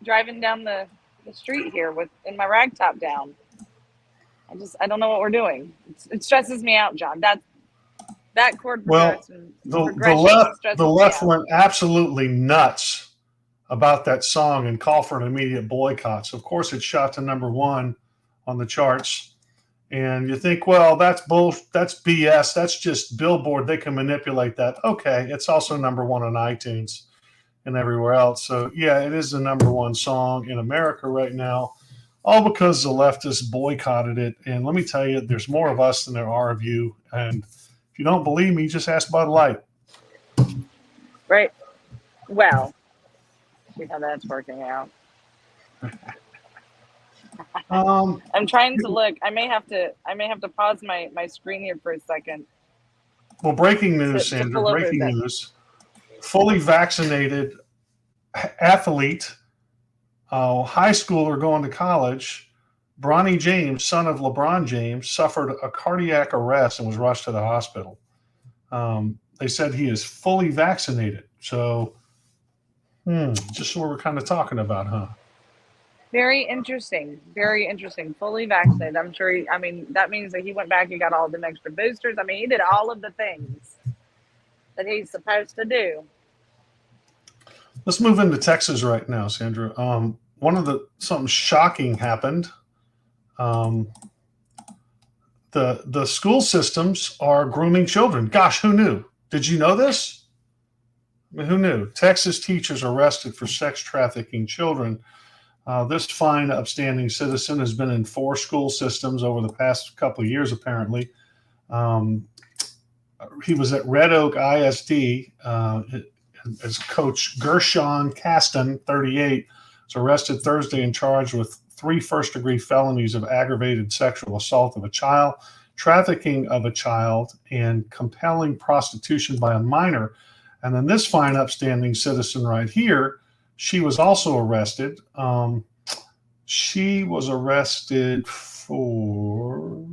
driving down the street here in my rag top down? I don't know what we're doing. It stresses me out, John. That chord progression. The left went absolutely nuts about that song and called for an immediate boycott. So of course it shot to #1 on the charts. And you think, well, that's BS. That's just Billboard. They can manipulate that. Okay, it's also #1 on iTunes and everywhere else. So, yeah, it is the #1 song in America right now, all because the leftists boycotted it. And let me tell you, there's more of us than there are of you. And if you don't believe me, just ask Bud Light. Right. Well, see how that's working out. I'm trying to look. I may have to pause my screen here for a second. Well, breaking news, Sandra. Breaking news. Fully vaccinated athlete, high schooler going to college, Bronny James, son of LeBron James, suffered a cardiac arrest and was rushed to the hospital. They said he is fully vaccinated. So, just what we're kind of talking about, huh? Very interesting. Very interesting. Fully vaccinated. I'm sure. That means that he went back and got all them extra boosters. He did all of the things that he's supposed to do. Let's move into Texas right now, Sandra. Something shocking happened. The school systems are grooming children. Gosh, who knew? Did you know this? Who knew? Texas teachers arrested for sex trafficking children. This fine, upstanding citizen has been in 4 school systems over the past couple of years, apparently. He was at Red Oak ISD as Coach Gershon Caston, 38, was arrested Thursday and charged with 3 first-degree felonies of aggravated sexual assault of a child, trafficking of a child, and compelling prostitution by a minor. And then this fine, upstanding citizen right here, she was also arrested. She was arrested for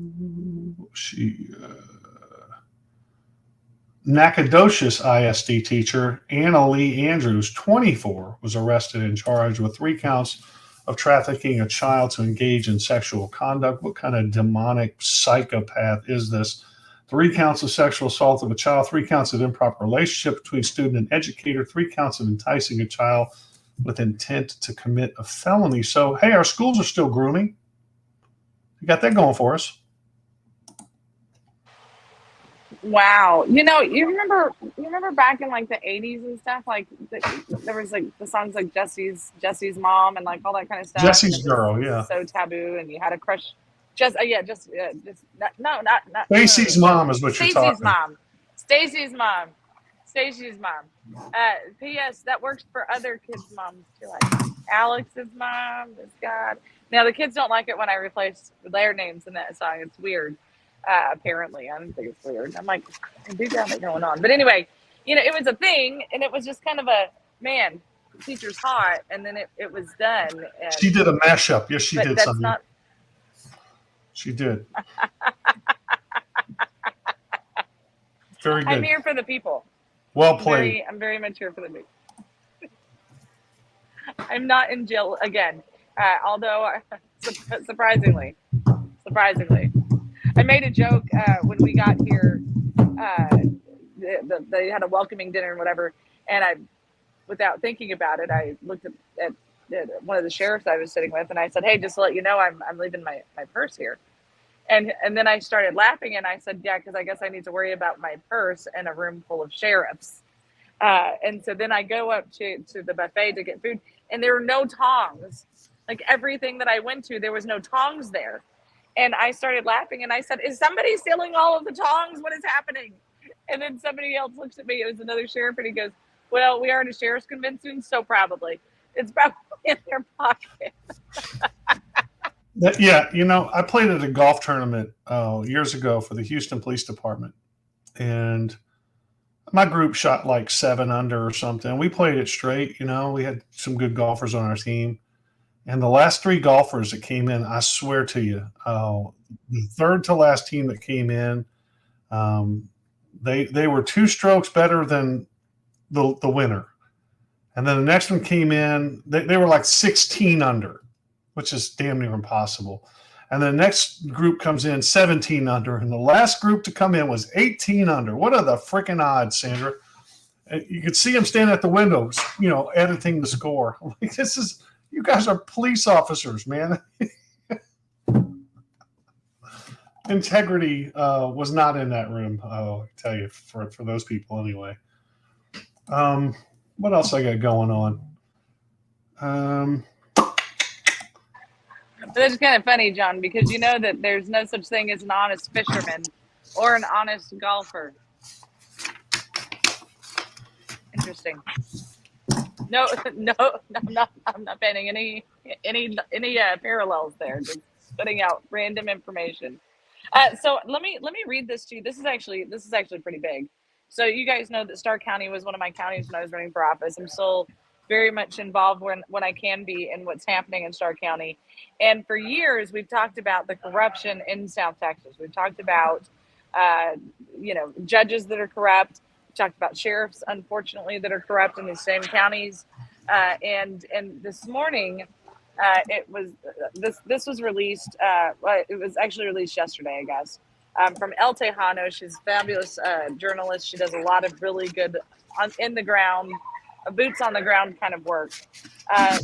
Nacogdoches ISD teacher Anna Lee Andrews, 24, was arrested and charged with 3 counts of trafficking a child to engage in sexual conduct. What kind of demonic psychopath is this? 3 counts of sexual assault of a child, 3 counts of improper relationship between student and educator, 3 counts of enticing a child with intent to commit a felony. So, hey, our schools are still grooming. We got that going for us. Wow. You remember back in like the 80s and stuff, like there was like the songs like Jesse's Mom and like all that kind of stuff. Jesse's Girl, yeah. So taboo, and you had a crush. Just not Stacey's mom is what you're talking. Stacey's mom. P.S. That works for other kids' moms too, like Alex's mom. God. Now the kids don't like it when I replace their names in that song. It's weird. Apparently, I don't think it's weird. I'm like, I do got it going on. But anyway, it was a thing, and it was just kind of a man. The teacher's hot, and then it was done. And, she did a mashup. Yes, she did something. Not... She did. Very good. I'm here for the people. Well played. I'm very much here for the people. I'm not in jail again, although surprisingly. I made a joke when we got here. They had a welcoming dinner and whatever, and without thinking about it, I looked at one of the sheriffs I was sitting with, and I said, "Hey, just to let you know, I'm leaving my purse here." And then I started laughing, and I said, "Yeah, because I guess I need to worry about my purse in a room full of sheriffs." And so then I go up to the buffet to get food, and there were no tongs. Like everything that I went to, there was no tongs there. And I started laughing, and I said, "Is somebody stealing all of the tongs? What is happening?" And then somebody else looks at me. It was another sheriff, and he goes, "Well, we are at a sheriff's convention, so probably. It's probably in their pocket." Yeah, I played at a golf tournament years ago for the Houston Police Department, and my group shot like 7 under or something. We played it straight. We had some good golfers on our team. And the last 3 golfers that came in, I swear to you, the third to last team that came in, they were 2 strokes better than the winner. And then the next one came in, they were like 16 under, which is damn near impossible. And the next group comes in 17 under, and the last group to come in was 18 under. What are the freaking odds, Sandra? You could see him standing at the windows, editing the score. I'm like, you guys are police officers, man. Integrity was not in that room. I tell you, for those people anyway. What else I got going on? But it's kind of funny, John, because you know that there's no such thing as an honest fisherman or an honest golfer. Interesting. No, I'm not finding any parallels there. Just putting out random information. So let me read this to you. This is actually pretty big. So you guys know that Starr County was one of my counties when I was running for office. I'm still very much involved when I can be in what's happening in Starr County. And for years, we've talked about the corruption in South Texas. We've talked about, judges that are corrupt. We've talked about sheriffs, unfortunately, that are corrupt in the same counties. And this morning, this was released. It was actually released yesterday, I guess, from El Tejano. She's a fabulous journalist. She does a lot of really good in the ground, boots on the ground kind of work.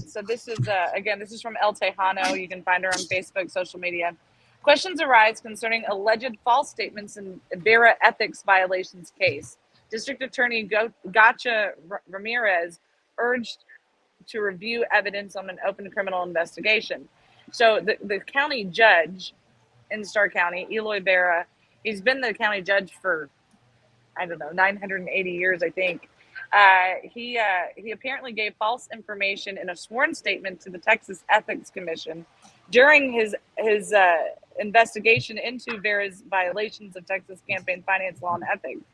So this is this is from El Tejano. You can find her on Facebook, social media. Questions arise concerning alleged false statements in Vera ethics violations case. District Attorney Gotcha Ramirez urged to review evidence on an open criminal investigation. So the county judge in Starr County, Eloy Vera, he's been the county judge for, 980 years, I think. He apparently gave false information in a sworn statement to the Texas Ethics Commission during his investigation into Vera's violations of Texas campaign finance law and ethics.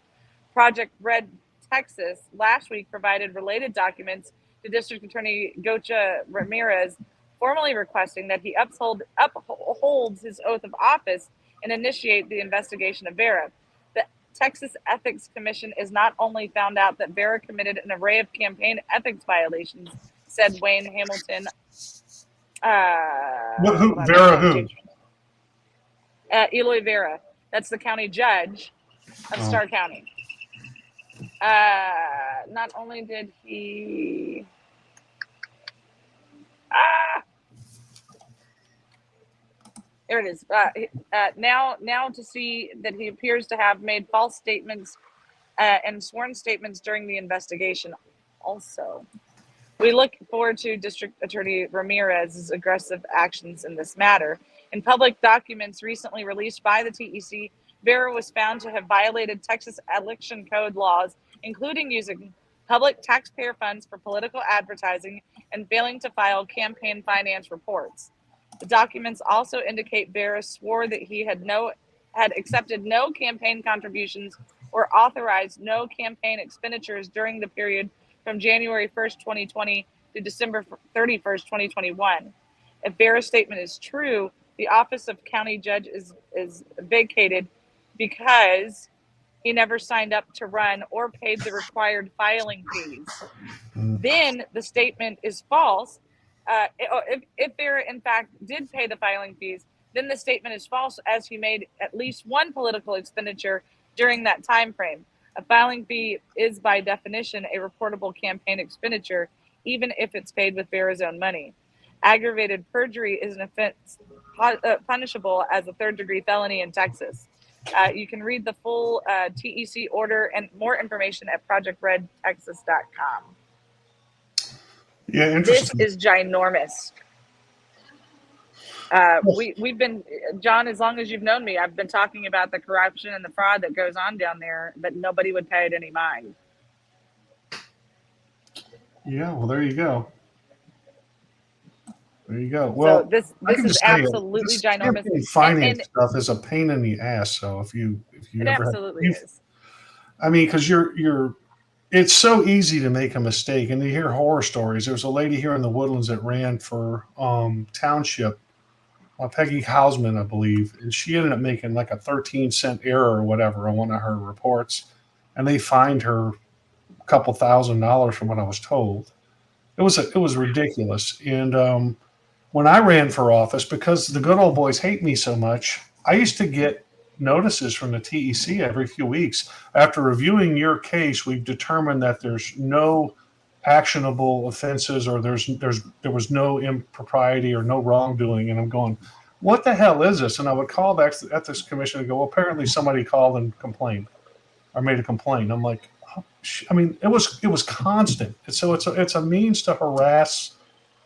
Project Red Texas last week provided related documents to District Attorney Gotcha Ramirez, formally requesting that he upholds his oath of office and initiate the investigation of Vera. The Texas Ethics Commission is not only found out that Vera committed an array of campaign ethics violations, said Wayne Hamilton. Vera who? Eloy Vera. That's the county judge of Starr County. Not only did he... There it is. Now to see that he appears to have made false statements and sworn statements during the investigation. Also, we look forward to District Attorney Ramirez's aggressive actions in this matter. In public documents recently released by the TEC, Vera was found to have violated Texas election code laws, including using public taxpayer funds for political advertising and failing to file campaign finance reports. The documents also indicate Vera swore that he had accepted no campaign contributions or authorized no campaign expenditures during the period from January 1st, 2020 to December 31st, 2021. If Vera's statement is true, the office of county judge is vacated because he never signed up to run or paid the required filing fees. Then the statement is false. If Vera, in fact, did pay the filing fees, then the statement is false as he made at least one political expenditure during that time frame. A filing fee is, by definition, a reportable campaign expenditure, even if it's paid with Vera's own money. Aggravated perjury is an offense punishable as a third-degree felony in Texas. You can read the full TEC order and more information at projectredtexas.com. Yeah, interesting. This is ginormous. We've been, John, as long as you've known me, I've been talking about the corruption and the fraud that goes on down there, but nobody would pay it any mind. Yeah, well, there you go. There you go. Well, so this is absolutely ginormous. Finance stuff is a pain in the ass. So if you it ever absolutely is. I mean, because it's so easy to make a mistake, and you hear horror stories. There was a lady here in the Woodlands that ran for township, Peggy Hausman, I believe, and she ended up making like a 13-cent error or whatever on one of her reports, and they fined her a couple $1,000 from what I was told. It was ridiculous. And when I ran for office, because the good old boys hate me so much, I used to get notices from the TEC every few weeks. After reviewing your case, we've determined that there's no actionable offenses, or there was no impropriety or no wrongdoing. And I'm going, what the hell is this? And I would call back to the ethics commission and go, well, apparently somebody called and complained or made a complaint. I'm like, oh, I mean, it was constant. And so it's a means to harass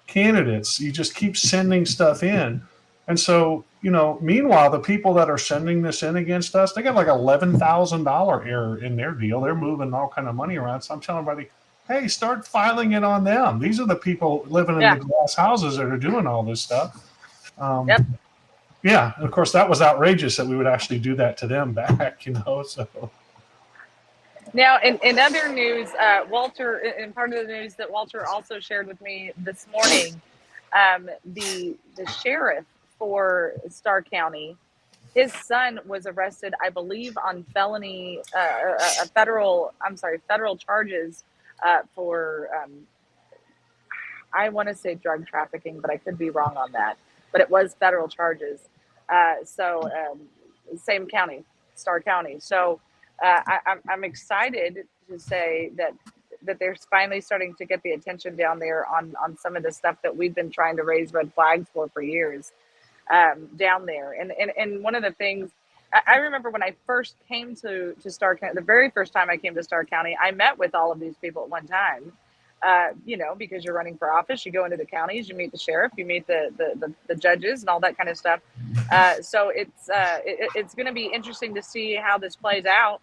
candidates. You just keep sending stuff in. And so, meanwhile, the people that are sending this in against us, they got like $11,000 error in their deal. They're moving all kind of money around. So I'm telling everybody, hey, start filing it on them. These are the people living in the glass houses that are doing all this stuff. Yeah, and of course, that was outrageous that we would actually do that to them back, So now, in other news, Walter, in part of the news that Walter also shared with me this morning, the sheriff for Starr County, his son was arrested, I believe, on federal charges for, I want to say drug trafficking, but I could be wrong on that. But it was federal charges. Same county, Starr County. So I'm excited to say that they're finally starting to get the attention down there on some of the stuff that we've been trying to raise red flags for years down there. And one of the things, I remember when I first came to Starr County, the very first time I came to Starr County, I met with all of these people at one time. Because you're running for office, you go into the counties, you meet the sheriff, you meet the judges and all that kind of stuff. So it's going to be interesting to see how this plays out.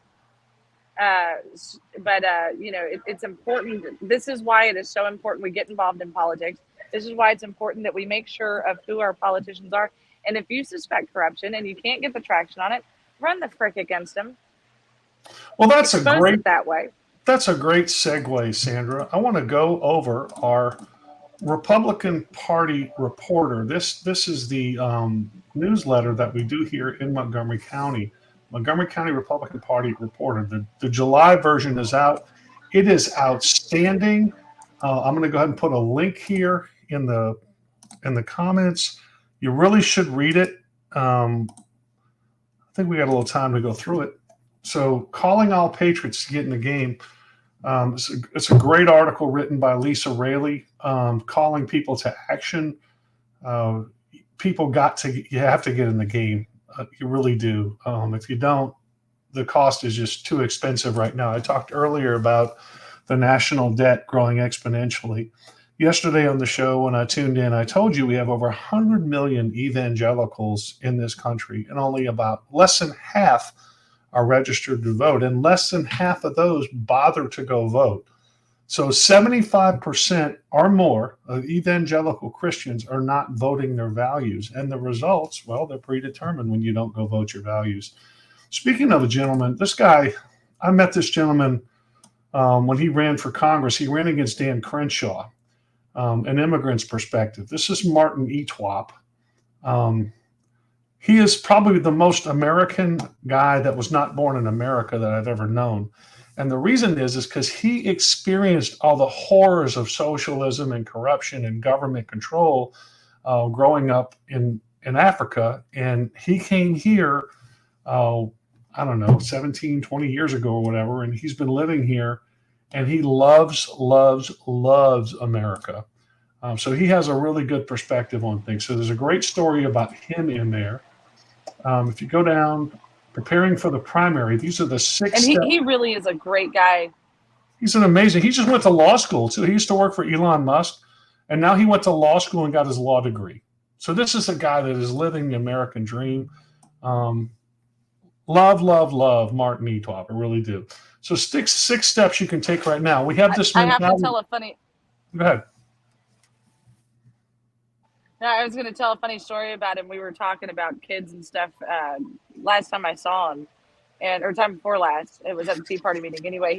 But it's important. This is why it is so important we get involved in politics. This is why it's important that we make sure of who our politicians are. And if you suspect corruption and you can't get the traction on it, run the frick against them. Well, that's Expose it that way. That's a great segue, Sandra. I want to go over our Republican Party reporter. This is the newsletter that we do here in Montgomery County. Montgomery County Republican Party reported. The July version is out. It is outstanding. I'm going to go ahead and put a link here in the comments. You really should read it. I think we got a little time to go through it. So, calling all patriots to get in the game. It's a great article written by Lisa Raley, calling people to action. You have to get in the game. You really do. If you don't, the cost is just too expensive right now. I talked earlier about the national debt growing exponentially. Yesterday on the show, when I tuned in, I told you we have over 100 million evangelicals in this country, and only about less than half are registered to vote, and less than half of those bother to go vote. So 75% or more of evangelical Christians are not voting their values. And the results, well, they're predetermined when you don't go vote your values. Speaking of a gentleman, this guy, I met this gentleman when he ran for Congress. He ran against Dan Crenshaw, an immigrant's perspective. This is Martin Etwop. He is probably the most American guy that was not born in America that I've ever known. And the reason is because he experienced all the horrors of socialism and corruption and government control growing up in Africa. And he came here, I don't know, 17, 20 years ago or whatever. And he's been living here, and he loves America. So he has a really good perspective on things. So there's a great story about him in there. If you go down, preparing for the primary, these are the 6 And he really is a great guy. He's an amazing. He just went to law school too. He used to work for Elon Musk, and now he went to law school and got his law degree. So this is a guy that is living the American dream. Love Martin Etwop. I really do. So 6 steps you can take right now. We have this. I have to tell a funny. Go ahead. No, I was going to tell a funny story about him. We were talking about kids and stuff last time I saw him, or time before last. It was at the Tea Party meeting. Anyway,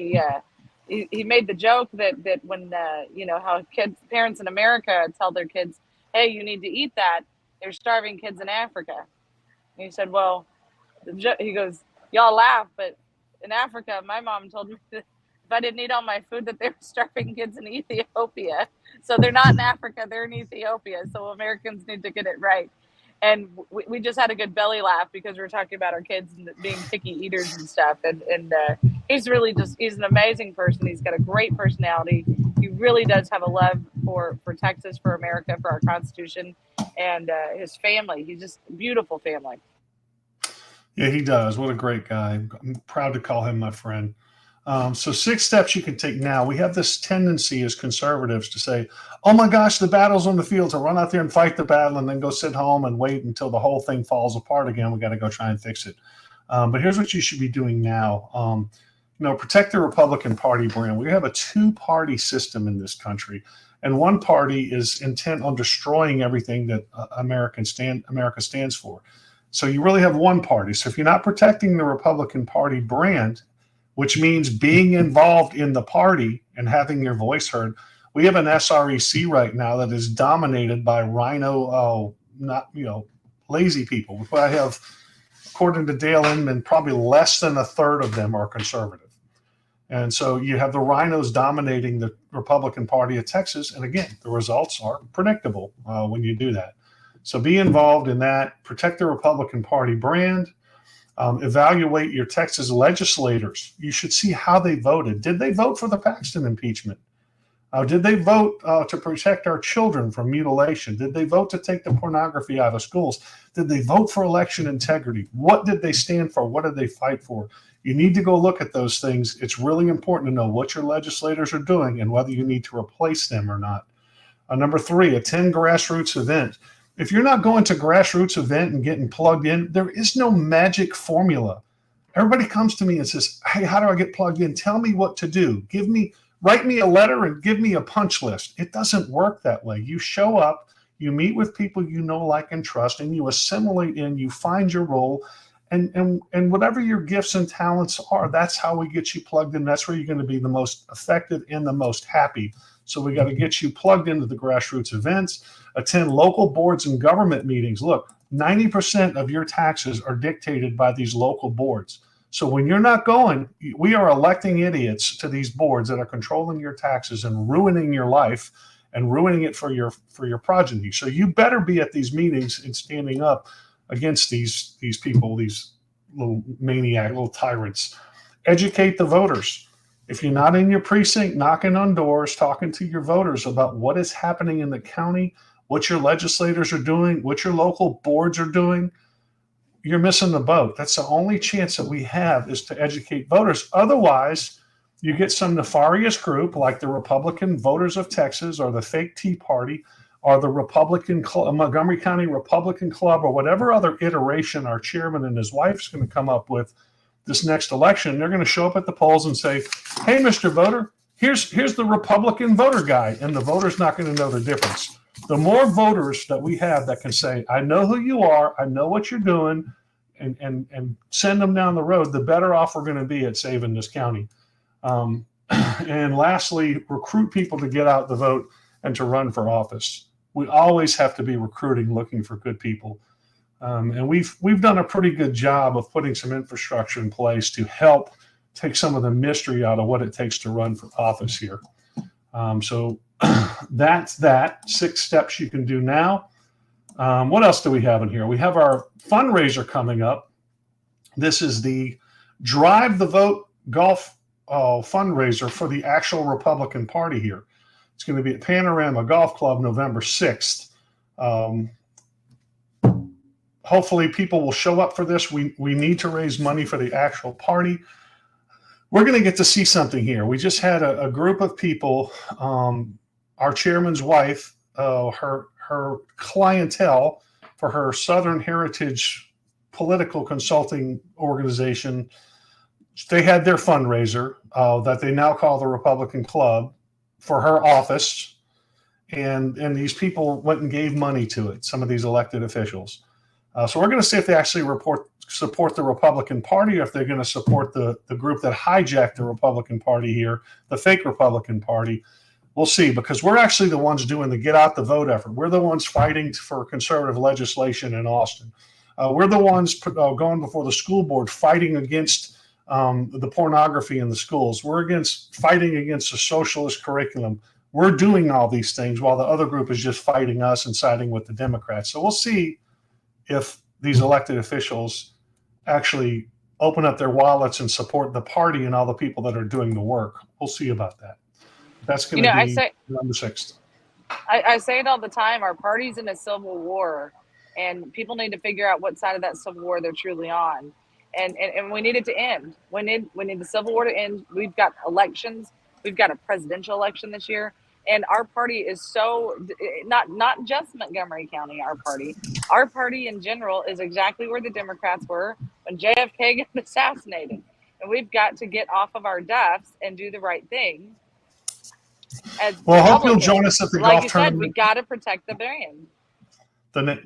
he made the joke that when how parents in America tell their kids, "Hey, you need to eat that," they're starving kids in Africa. And he said, "Well," he goes, "Y'all laugh, but in Africa, my mom told me that if I didn't eat all my food, that they were starving kids in Ethiopia. So they're not in Africa, they're in Ethiopia. So Americans need to get it right." And we just had a good belly laugh because we were talking about our kids being picky eaters and stuff. And he's an amazing person. He's got a great personality. He really does have a love for Texas, for America, for our Constitution, and his family. He's just a beautiful family. Yeah, he does. What a great guy. I'm proud to call him my friend. So 6 steps you can take now. We have this tendency as conservatives to say, oh my gosh, the battle's on the field, to run out there and fight the battle and then go sit home and wait until the whole thing falls apart again. We got to go try and fix it. But here's what you should be doing now. Protect the Republican Party brand. We have a 2-party system in this country, and one party is intent on destroying everything that America stands for. So you really have one party. So if you're not protecting the Republican Party brand, which means being involved in the party and having your voice heard. We have an SREC right now that is dominated by lazy people. I have, according to Dale Inman, probably less than a third of them are conservative. And so you have the rhinos dominating the Republican Party of Texas. And again, the results are predictable when you do that. So be involved in that. Protect the Republican Party brand. Evaluate your Texas legislators. You should see how they voted. Did they vote for the Paxton impeachment? Did they vote to protect our children from mutilation? Did they vote to take the pornography out of schools? Did they vote for election integrity? What did they stand for? What did they fight for? You need to go look at those things. It's really important to know what your legislators are doing and whether you need to replace them or not. Number 3, attend grassroots events. If you're not going to grassroots event and getting plugged in, there is no magic formula. Everybody comes to me and says, hey, how do I get plugged in? Tell me what to do. Write me a letter and give me a punch list. It doesn't work that way. You show up, you meet with people you know, like, and trust, and you assimilate in, you find your role, and whatever your gifts and talents are, that's how we get you plugged in. That's where you're going to be the most effective and the most happy. So we got to get you plugged into the grassroots events, attend local boards and government meetings. Look, 90% of your taxes are dictated by these local boards. So when you're not going, we are electing idiots to these boards that are controlling your taxes and ruining your life and ruining it for your progeny. So you better be at these meetings and standing up against these people, these little maniac, little tyrants. Educate the voters. If you're not in your precinct, knocking on doors, talking to your voters about what is happening in the county, what your legislators are doing, what your local boards are doing, you're missing the boat. That's the only chance that we have, is to educate voters. Otherwise, you get some nefarious group like the Republican Voters of Texas or the fake Tea Party or the Republican Montgomery County Republican Club or whatever other iteration our chairman and his wife's going to come up with this next election. They're going to show up at the polls and say, hey, Mr. Voter, here's the Republican voter guide. And the voter's not going to know the difference. The more voters that we have that can say, I know who you are, I know what you're doing, and send them down the road, the better off we're going to be at saving this county. And lastly, recruit people to get out the vote and to run for office. We always have to be recruiting, looking for good people. And we've done a pretty good job of putting some infrastructure in place to help take some of the mystery out of what it takes to run for office here. So that's that. 6 steps you can do now. What else do we have in here? We have our fundraiser coming up. This is the Drive the Vote Golf fundraiser for the actual Republican Party here. It's going to be at Panorama Golf Club November 6th. Hopefully people will show up for this. We need to raise money for the actual party. We're going to get to see something here. We just had a group of people, our chairman's wife, her clientele for her Southern Heritage political consulting organization. They had their fundraiser that they now call the Republican Club for her office. And these people went and gave money to it, some of these elected officials. So we're going to see if they actually support the Republican Party, or if they're going to support the group that hijacked the Republican Party here, the fake Republican Party. We'll see, because we're actually the ones doing the get out the vote effort. We're the ones fighting for conservative legislation in Austin. We're the ones going before the school board fighting against the pornography in the schools. We're fighting against a socialist curriculum. We're doing all these things while the other group is just fighting us and siding with the Democrats. So we'll see if these elected officials actually open up their wallets and support the party and all the people that are doing the work. We'll see about that. That's going to be November 6th. I say it all the time. Our party's in a civil war, and people need to figure out what side of that civil war they're truly on. And we need it to end. We need the civil war to end. We've got elections. We've got a presidential election this year. And our party is so, not just Montgomery County, our party in general is exactly where the Democrats were when JFK got assassinated. And we've got to get off of our duffs and do the right thing. Well, I hope you'll join us at the golf tournament. We got to protect the brand.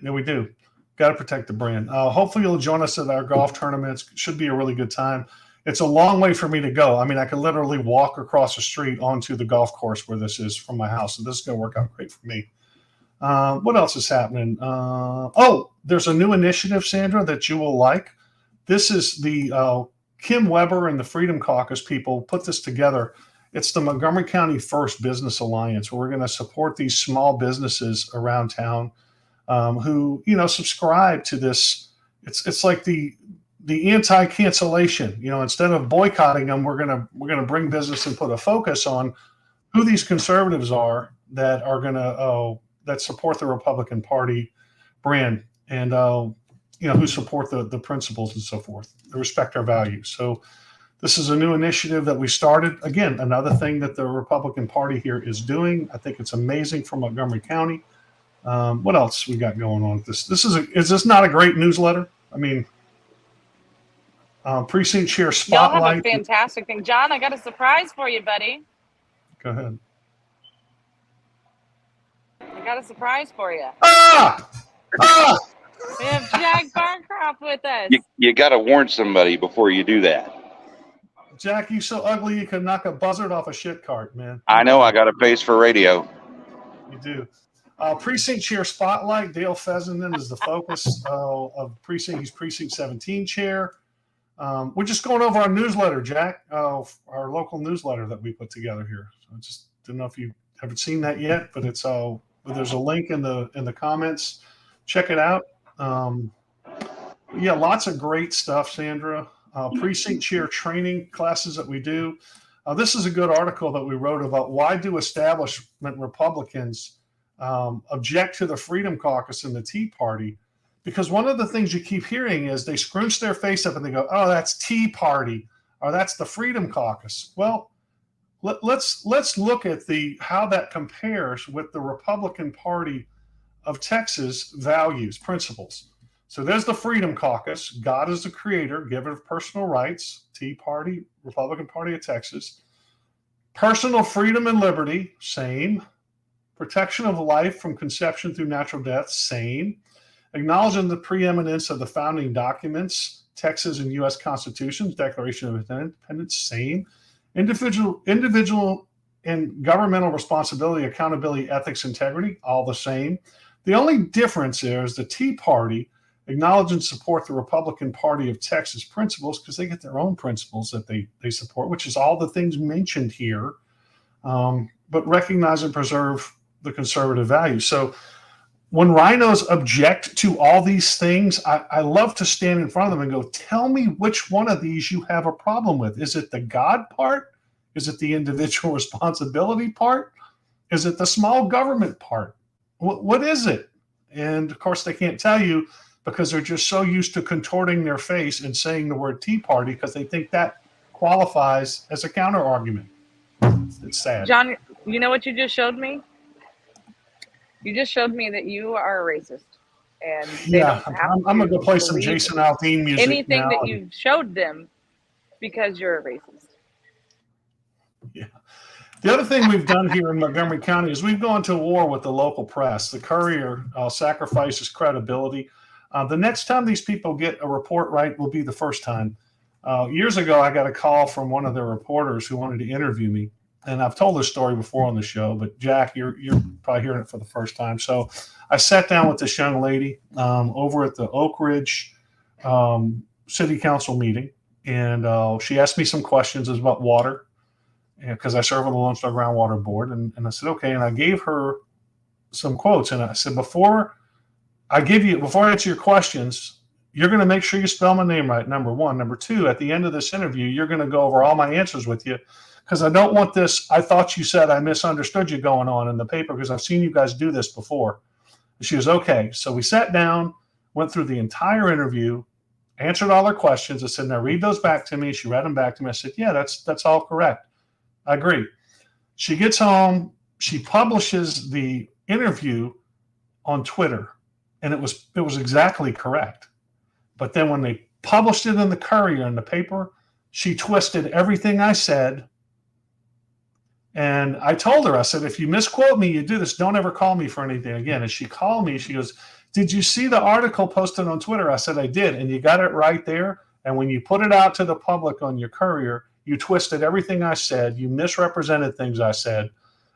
We do. Got to protect the brand. Hopefully you'll join us at our golf tournaments. Should be a really good time. It's a long way for me to go. I mean, I could literally walk across the street onto the golf course where this is from my house. So this is going to work out great for me. What else is happening? There's a new initiative, Sandra, that you will like. This is the Kim Weber and the Freedom Caucus people put this together. It's the Montgomery County First Business Alliance, where we're going to support these small businesses around town who, subscribe to this. It's like the anti-cancellation. Instead of boycotting them, we're gonna bring business and put a focus on who these conservatives are that are gonna that support the Republican Party brand and who support the principles and so forth. They respect our values. So this is a new initiative that we started. Again, another thing that the Republican Party here is doing. I think it's amazing for Montgomery County. What else we got going on with this? Is this not a great newsletter? I mean, precinct chair spotlight. Y'all have a fantastic thing. John, I got a surprise for you, buddy. Go ahead. I got a surprise for you. We have Jack Barncroft with us. You got to warn somebody before you do that. Jack, you so ugly you can knock a buzzard off a shit cart, man. I know. I got a face for radio. You do. Precinct chair spotlight. Dale Fessenden is the focus of precinct. He's precinct 17 chair. We're just going over our newsletter, Jack, our local newsletter that we put together here. So I just didn't know if you haven't seen that yet, but it's there's a link in the comments. Check it out. Yeah, lots of great stuff, Sandra. Precinct chair training classes that we do. This is a good article that we wrote about why do establishment Republicans object to the Freedom Caucus and the Tea Party. Because one of the things you keep hearing is they scrunch their face up and they go, oh, that's Tea Party, or that's the Freedom Caucus. Well, let's look at how that compares with the Republican Party of Texas values, principles. So there's the Freedom Caucus. God is the creator, giver of personal rights. Tea Party, Republican Party of Texas. Personal freedom and liberty, same. Protection of life from conception through natural death, same. Acknowledging the preeminence of the founding documents, Texas and U.S. Constitutions, Declaration of Independence, same. Individual and governmental responsibility, accountability, ethics, integrity, all the same. The only difference is the Tea Party acknowledge and support the Republican Party of Texas principles because they get their own principles that they support, which is all the things mentioned here, but recognize and preserve the conservative values. So when rhinos object to all these things, I love to stand in front of them and go, tell me which one of these you have a problem with. Is it the God part? Is it the individual responsibility part? Is it the small government part? What is it? And of course, they can't tell you because they're just so used to contorting their face and saying the word Tea Party because they think that qualifies as a counter argument. It's sad. John, you know what you just showed me? You just showed me that you are a racist. And they don't have I'm going to go play some believe Jason Aldean music anything now. that you showed them because you're a racist. Yeah. The other thing we've done here in Montgomery County is we've gone to war with the local press. The Courier sacrifices credibility. The next time these people get a report right will be the first time. Years ago, I got a call from one of their reporters who wanted to interview me. And I've told this story before on the show, but Jack, you're probably hearing it for the first time. So I sat down with this young lady over at the Oak Ridge City Council meeting, and she asked me some questions about water, because I serve on the Lone Star Groundwater Board. And I said, okay. And I gave her some quotes. And I said, before I answer your questions, you're going to make sure you spell my name right, number one. Number two, at the end of this interview, you're going to go over all my answers with you, because I don't want this, I thought you said I misunderstood you going on in the paper, because I've seen you guys do this before. And she was, okay. So we sat down, went through the entire interview, answered all her questions. I said, now read those back to me. She read them back to me. I said, yeah, that's all correct. I agree. She gets home, she publishes the interview on Twitter, and it was exactly correct. But then when they published it in the Courier in the paper, she twisted everything I said. And I told her, I said, if you misquote me, you do this, don't ever call me for anything again. And she called me, she goes, did you see the article posted on Twitter? I said, I did. And you got it right there. And when you put it out to the public on your Courier, you twisted everything I said. You misrepresented things I said.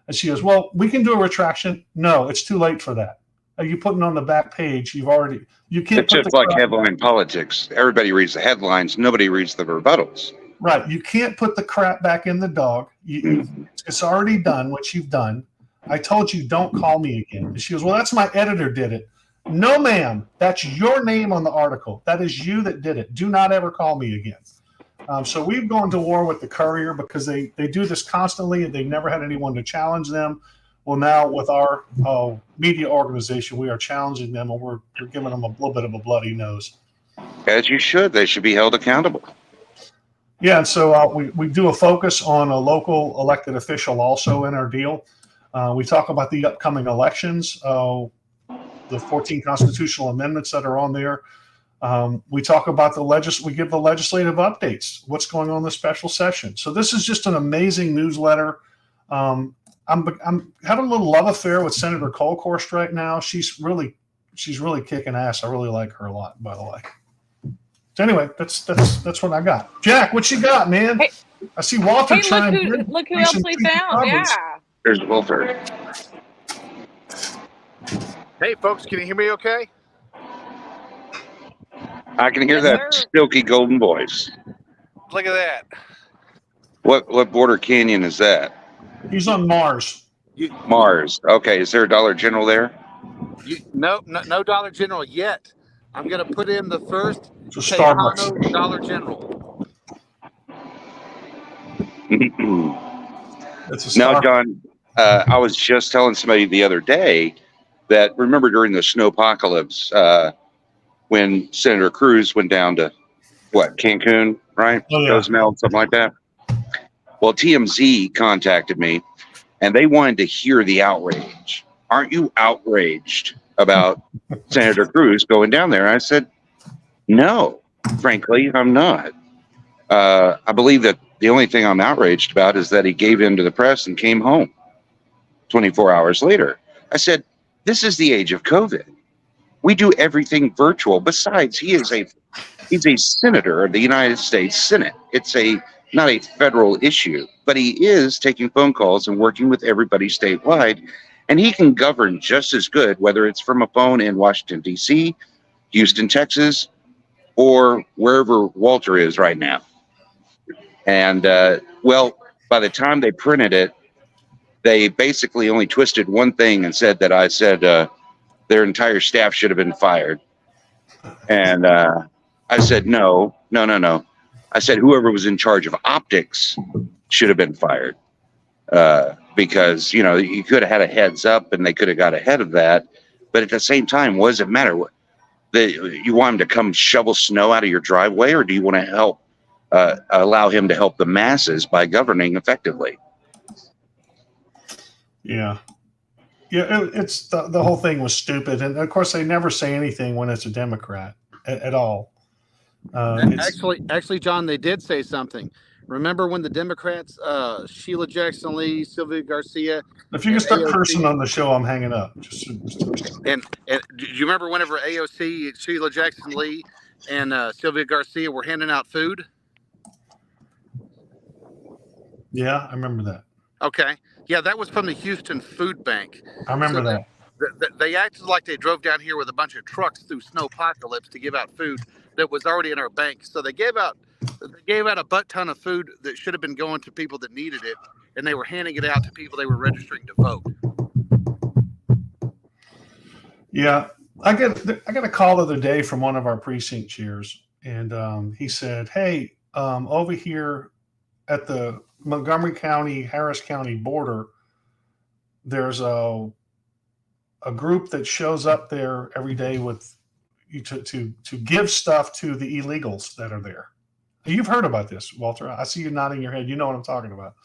And she goes, well, we can do a retraction. No, it's too late for that. Are you putting on the back page? You can't. It's just like headline politics. Everybody reads the headlines. Nobody reads the rebuttals. Right. You can't put the crap back in the dog. It's already done what you've done. I told you, don't call me again. And she goes, well, that's my editor did it. No, ma'am. That's your name on the article. That is you that did it. Do not ever call me again. So we've gone to war with the Courier because they do this constantly, and they've never had anyone to challenge them. Well, now with our media organization, we are challenging them, and we're giving them a little bit of a bloody nose. As you should. They should be held accountable. Yeah, and so we do a focus on a local elected official also in our deal. We talk about the upcoming elections, the 14 constitutional amendments that are on there. We talk about we give the legislative updates, what's going on in the special session. So this is just an amazing newsletter. I'm having a little love affair with Senator Colhorst right now. She's really kicking ass. I really like her a lot, by the way. So anyway, that's what I got. Jack, what you got, man? Hey, I see Walter chimed in. Look who else we found. Yeah. There's Wilford. Hey, folks, can you hear me okay? I can hear Yes, that sir. silky golden voice. Look at that. What border canyon is that? He's on Mars. Mars. Okay, is there a Dollar General there? No Dollar General yet. I'm going to put in the first It's a Starbucks. Tejano Dollar General. It's a Now, Starbucks. John, I was just telling somebody the other day that remember during the snowpocalypse when Senator Cruz went down to Cancun, right? Oh, yeah. Cozumel, something like that. Well, TMZ contacted me and they wanted to hear the outrage. Aren't you outraged about Senator Cruz going down there? I said, no, frankly, I'm not. I believe that the only thing I'm outraged about is that he gave in to the press and came home 24 hours later. I said, this is the age of COVID. We do everything virtual. Besides, he's a senator of the United States Senate. It's not a federal issue, but he is taking phone calls and working with everybody statewide, and he can govern just as good, whether it's from a phone in Washington, D.C., Houston, Texas, or wherever Walter is right now. And, by the time they printed it, they basically only twisted one thing and said that I said their entire staff should have been fired. And I said, no. I said whoever was in charge of optics should have been fired because, you could have had a heads up and they could have got ahead of that. But at the same time, what does it matter? You want him to come shovel snow out of your driveway, or do you want to help allow him to help the masses by governing effectively? Yeah. It's the whole thing was stupid. And of course, they never say anything when it's a Democrat at all. Actually, John, they did say something. Remember when the Democrats, Sheila Jackson Lee, Sylvia Garcia, If you can start AOC, cursing on the show, I'm hanging up. and do you remember whenever AOC, Sheila Jackson Lee, and Sylvia Garcia were handing out food? Yeah, I remember that. Okay. Yeah, that was from the Houston Food Bank. I remember that. They acted like they drove down here with a bunch of trucks through snowpocalypse to give out food that was already in our bank. So they gave out a butt ton of food that should have been going to people that needed it, and they were handing it out to people they were registering to vote. Yeah, I got a call the other day from one of our precinct chairs, and he said, "Hey, over here at the Montgomery County, Harris County border, there's a group that shows up there every day with you to give stuff to the illegals that are there." You've heard about this, Walter. I see you nodding your head. You know what I'm talking about.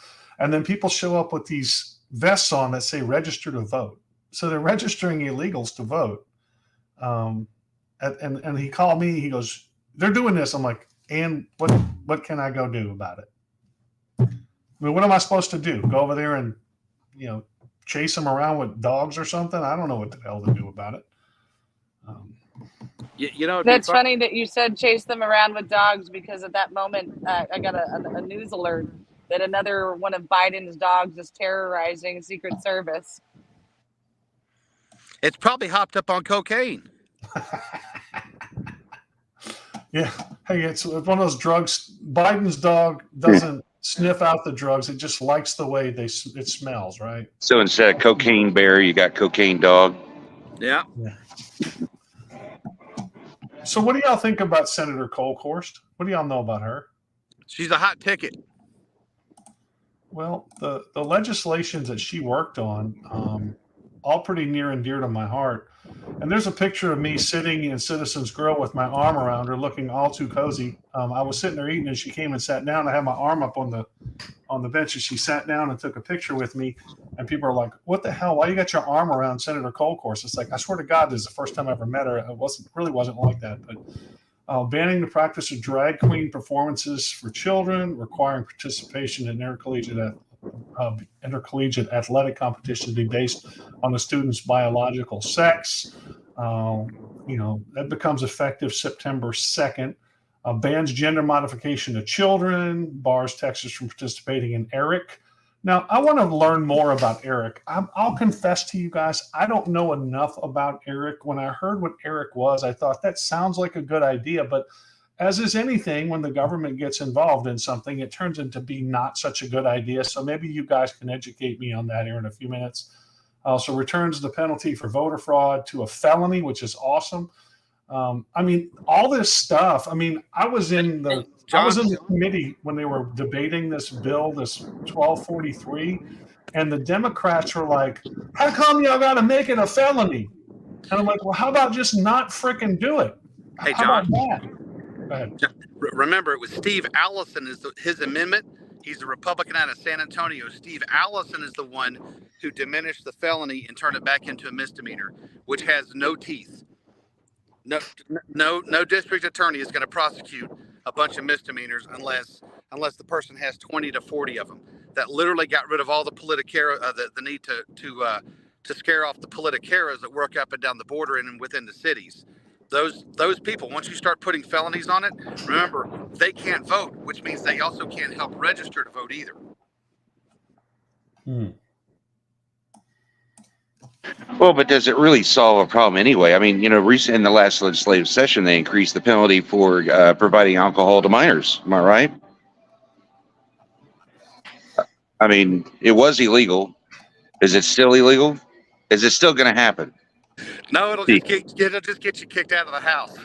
And then people show up with these vests on that say "register to vote." So they're registering illegals to vote. And he called me. He goes, "They're doing this." I'm like, "And what can I go do about it? I mean, what am I supposed to do? Go over there and chase them around with dogs or something? I don't know what the hell to do about it." That's funny that you said chase them around with dogs, because at that moment I got a news alert that another one of Biden's dogs is terrorizing Secret Service. It's probably hopped up on cocaine. Yeah. Hey, it's one of those drugs. Biden's dog doesn't sniff out the drugs. It just likes the way it smells, right? So instead of cocaine bear, you got cocaine dog. Yeah. So what do y'all think about Senator Kolkhorst? What do y'all know about her? She's a hot ticket. Well, the legislations that she worked on, all pretty near and dear to my heart. And there's a picture of me sitting in Citizens Grill with my arm around her, looking all too cozy. I was sitting there eating, and she came and sat down. I had my arm up on the bench, and she sat down and took a picture with me. And people are like, "What the hell? Why you got your arm around Senator Kolkhorst?" It's like, I swear to God, this is the first time I ever met her. It really wasn't like that. But banning the practice of drag queen performances for children, requiring participation in intercollegiate athletic competition to be based on the student's biological sex. That becomes effective September 2nd. Bans gender modification of children, bars Texas from participating in ERIC, Now, I want to learn more about Eric. I'll confess to you guys, I don't know enough about Eric. When I heard what Eric was, I thought that sounds like a good idea. But as is anything, when the government gets involved in something, it turns into be not such a good idea. So maybe you guys can educate me on that here in a few minutes. So returns the penalty for voter fraud to a felony, which is awesome. I mean, all this stuff. I mean, I was in the committee when they were debating this bill, this 1243, and the Democrats were like, "How come y'all got to make it a felony?" And I'm like, "Well, how about just not fricking do it?" Hey, how John. about that? Go ahead. Remember, it was Steve Allison is his amendment. He's a Republican out of San Antonio. Steve Allison is the one who diminished the felony and turned it back into a misdemeanor, which has no teeth. No district attorney is going to prosecute a bunch of misdemeanors unless the person has 20 to 40 of them. That literally got rid of all the politicera, the need to scare off the politicaras that work up and down the border and within the cities. Those people, once you start putting felonies on it, remember, they can't vote, which means they also can't help register to vote either. Well, but does it really solve a problem anyway? I mean, you know, recent in the last legislative session, they increased the penalty for providing alcohol to minors. Am I right? I mean, it was illegal. Is it still illegal? Is it still going to happen? No, it'll just get you kicked out of the house.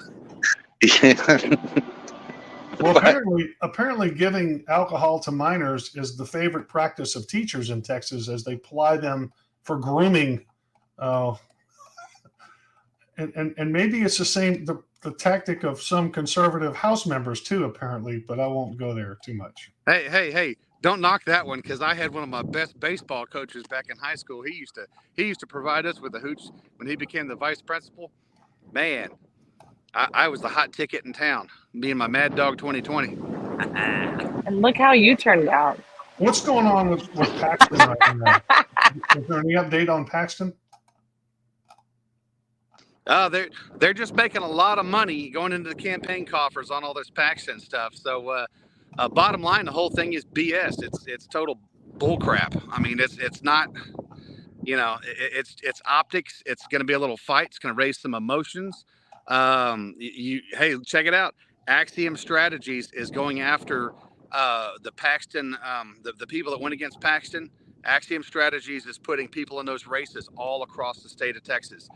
Well, apparently giving alcohol to minors is the favorite practice of teachers in Texas as they ply them for grooming. And maybe it's the same, the tactic of some conservative House members too, apparently, but I won't go there too much. Hey, don't knock that one, because I had one of my best baseball coaches back in high school. He used to provide us with the hooch when he became the vice principal. Man, I was the hot ticket in town, being my Mad Dog 2020. And look how you turned out. What's going on with Paxton right now? Is there any update on Paxton? They're just making a lot of money going into the campaign coffers on all this Paxton stuff. So bottom line, the whole thing is BS. It's total bullcrap. I mean, it's not, you know, it's optics. It's going to be a little fight. It's going to raise some emotions. Hey, check it out. Axiom Strategies is going after the Paxton, the people that went against Paxton. Axiom Strategies is putting people in those races all across the state of Texas.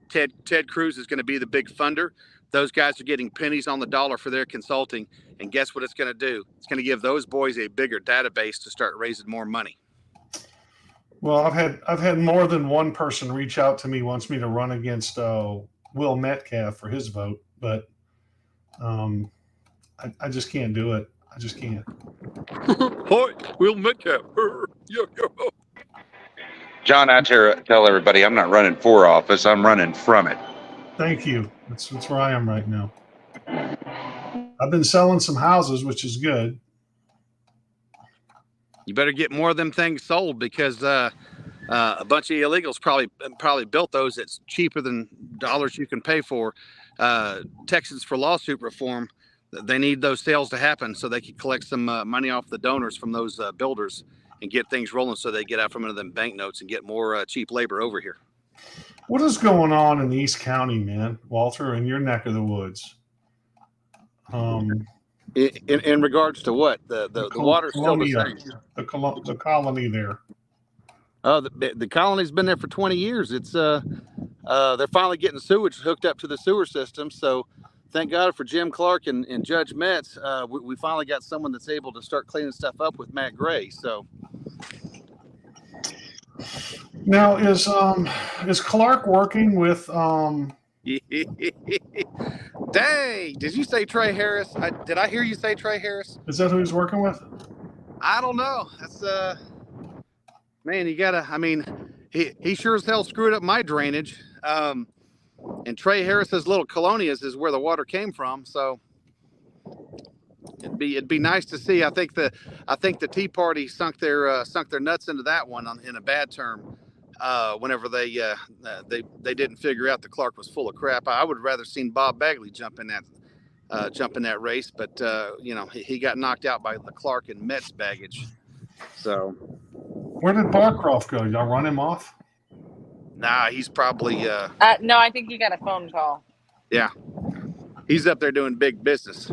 Ted Cruz is going to be the big funder. Those guys are getting pennies on the dollar for their consulting. And guess what it's going to do? It's going to give those boys a bigger database to start raising more money. Well, I've had more than one person reach out to me, wants me to run against Will Metcalf for his vote, but I just can't do it. I just can't. Hi, Will Metcalf. John, I tell everybody I'm not running for office. I'm running from it. Thank you. That's where I am right now. I've been selling some houses, which is good. You better get more of them things sold, because a bunch of illegals probably built those. It's cheaper than dollars you can pay for. Texans for Lawsuit Reform, they need those sales to happen so they can collect some money off the donors from those builders and get things rolling, so they get out from under them banknotes and get more cheap labor over here. What is going on in East County, man, Walter, in your neck of the woods? In regards to what? The water's still the same. The colony there. Oh, the colony's been there for 20 years. It's they're finally getting sewage hooked up to the sewer system. So thank God for Jim Clark and Judge Metz. We finally got someone that's able to start cleaning stuff up with Matt Gray. So now is Clark working with Dang, did you say Trey Harris? Did I hear you say Trey Harris? Is that who he's working with? I don't know. That's man, you gotta, I mean, he sure as hell screwed up my drainage. And Trey Harris's little colonias is where the water came from. So it'd be nice to see. I think the Tea Party sunk their nuts into that one in a bad term. Whenever they didn't figure out that Clark was full of crap. I would have rather seen Bob Bagley jump in that race, but you know, he got knocked out by the Clark and Metz baggage. So Where did Barcroft go? Y'all run him off? Nah, he's probably No, I think you got a phone call. yeah. He's up there doing big business.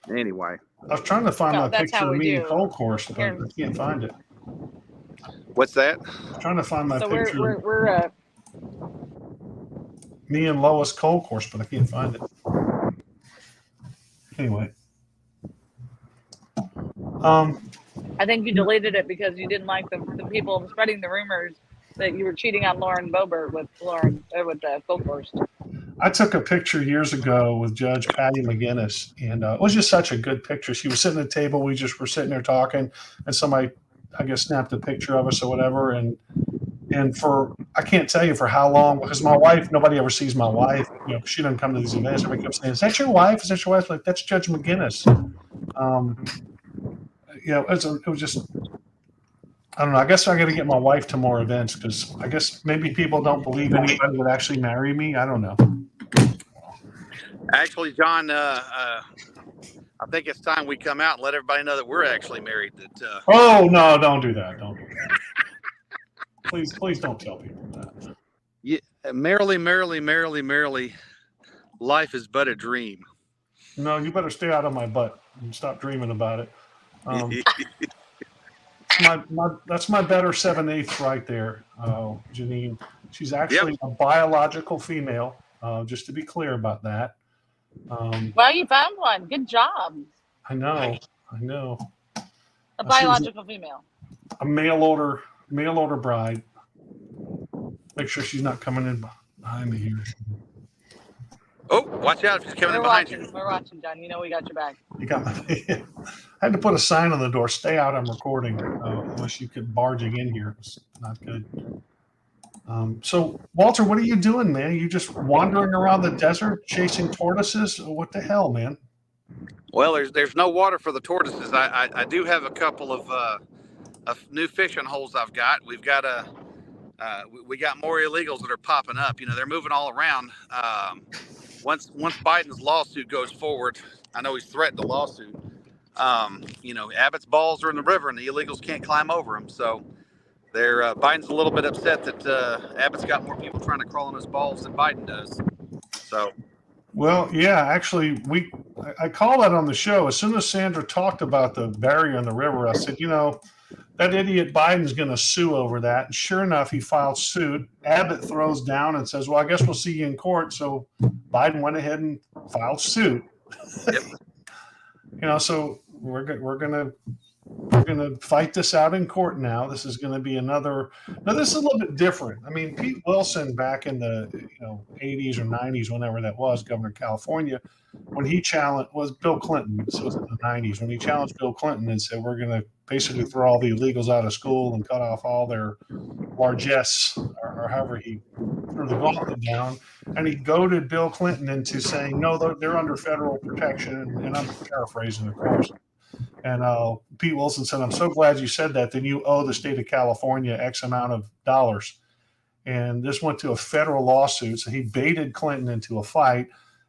Anyway, I was trying to find Well, that that's picture how of we me in do. Cold Course, but Here. I can't find it. what's that? I'm trying to find my So picture we're of me and Lois Cold Course, but I can't find it. Anyway. I think you deleted it because you didn't like the people spreading the rumors that you were cheating on Lauren Boebert with Gold Course. I took a picture years ago with Judge Patty McGinnis, and it was just such a good picture. She was sitting at a table. We just were sitting there talking, and somebody, I guess, snapped a picture of us or whatever. And for, I can't tell you for how long, because my wife, nobody ever sees my wife. You know, she doesn't come to these events. Everybody kept saying, "Is that your wife? Is that your wife?" Like, that's Judge McGinnis. You know, it was just, I don't know. I guess I got to get my wife to more events because I guess maybe people don't believe anybody would actually marry me. I don't know. Actually, John, I think it's time we come out and let everybody know that we're actually married. That Oh no! Don't do that. Don't do that. Please don't tell people that. yeah, merrily, life is but a dream. No, you better stay out of my butt and stop dreaming about it. That's my better 7/8 right there, Janine. She's actually a biological female. Just to be clear about that. Well, you found one. Good job. I know. A biological female. A mail order bride. Make sure she's not coming in behind me here. Oh, watch out if she's coming in behind you. We're watching, John. You know we got your back. You got my. I had to put a sign on the door. Stay out. I'm recording. Unless you could barging in here. It's not good. So, Walter, what are you doing, man? Are you just wandering around the desert chasing tortoises? What the hell, man? Well, there's no water for the tortoises. I do have a couple of new fishing holes I've got. We got more illegals that are popping up. You know, they're moving all around. Once Biden's lawsuit goes forward, I know he's threatened a lawsuit. You know, Abbott's balls are in the river and the illegals can't climb over them. So Biden's a little bit upset that Abbott's got more people trying to crawl on his balls than Biden does. So. Well, yeah, actually, I called that on the show. As soon as Sandra talked about the barrier in the river, I said, you know, that idiot Biden's going to sue over that. And sure enough, he filed suit. Abbott throws down and says, well, I guess we'll see you in court. So Biden went ahead and filed suit. Yep. You know, so we're going to fight this out in court now. This is going to be another. Now, this is a little bit different. I mean, Pete Wilson back in the 80s or 90s, whenever that was, governor of California, when he was Bill Clinton. So it was in the 90s when he challenged Bill Clinton and said, we're going to basically throw all the illegals out of school and cut off all their largesse, or however he threw the gauntlet down. And he goaded Bill Clinton into saying, no, they're under federal protection. And I'm paraphrasing, of course. And Pete Wilson said, I'm so glad you said that. Then you owe the state of California X amount of dollars. And this went to a federal lawsuit. So he baited Clinton into a fight.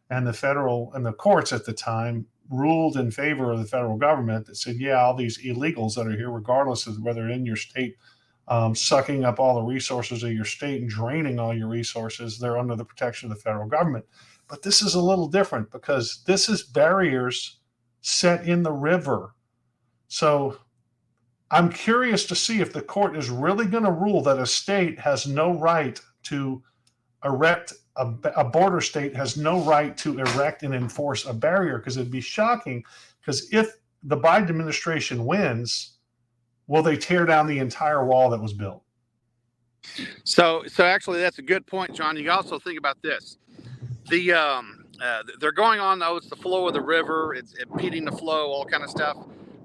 And the courts at the time ruled in favor of the federal government that said, yeah, all these illegals that are here, regardless of whether they're in your state, sucking up all the resources of your state and draining all your resources, they're under the protection of the federal government. But this is a little different because this is barriers set in the river. So I'm curious to see if the court is really going to rule that a state has no right to erect a border state has no right to erect and enforce a barrier, because it'd be shocking. Because if the Biden administration wins, will they tear down the entire wall that was built? So actually, that's a good point, John. You also think about this. They're going on, it's the flow of the river, it's impeding the flow, all kind of stuff.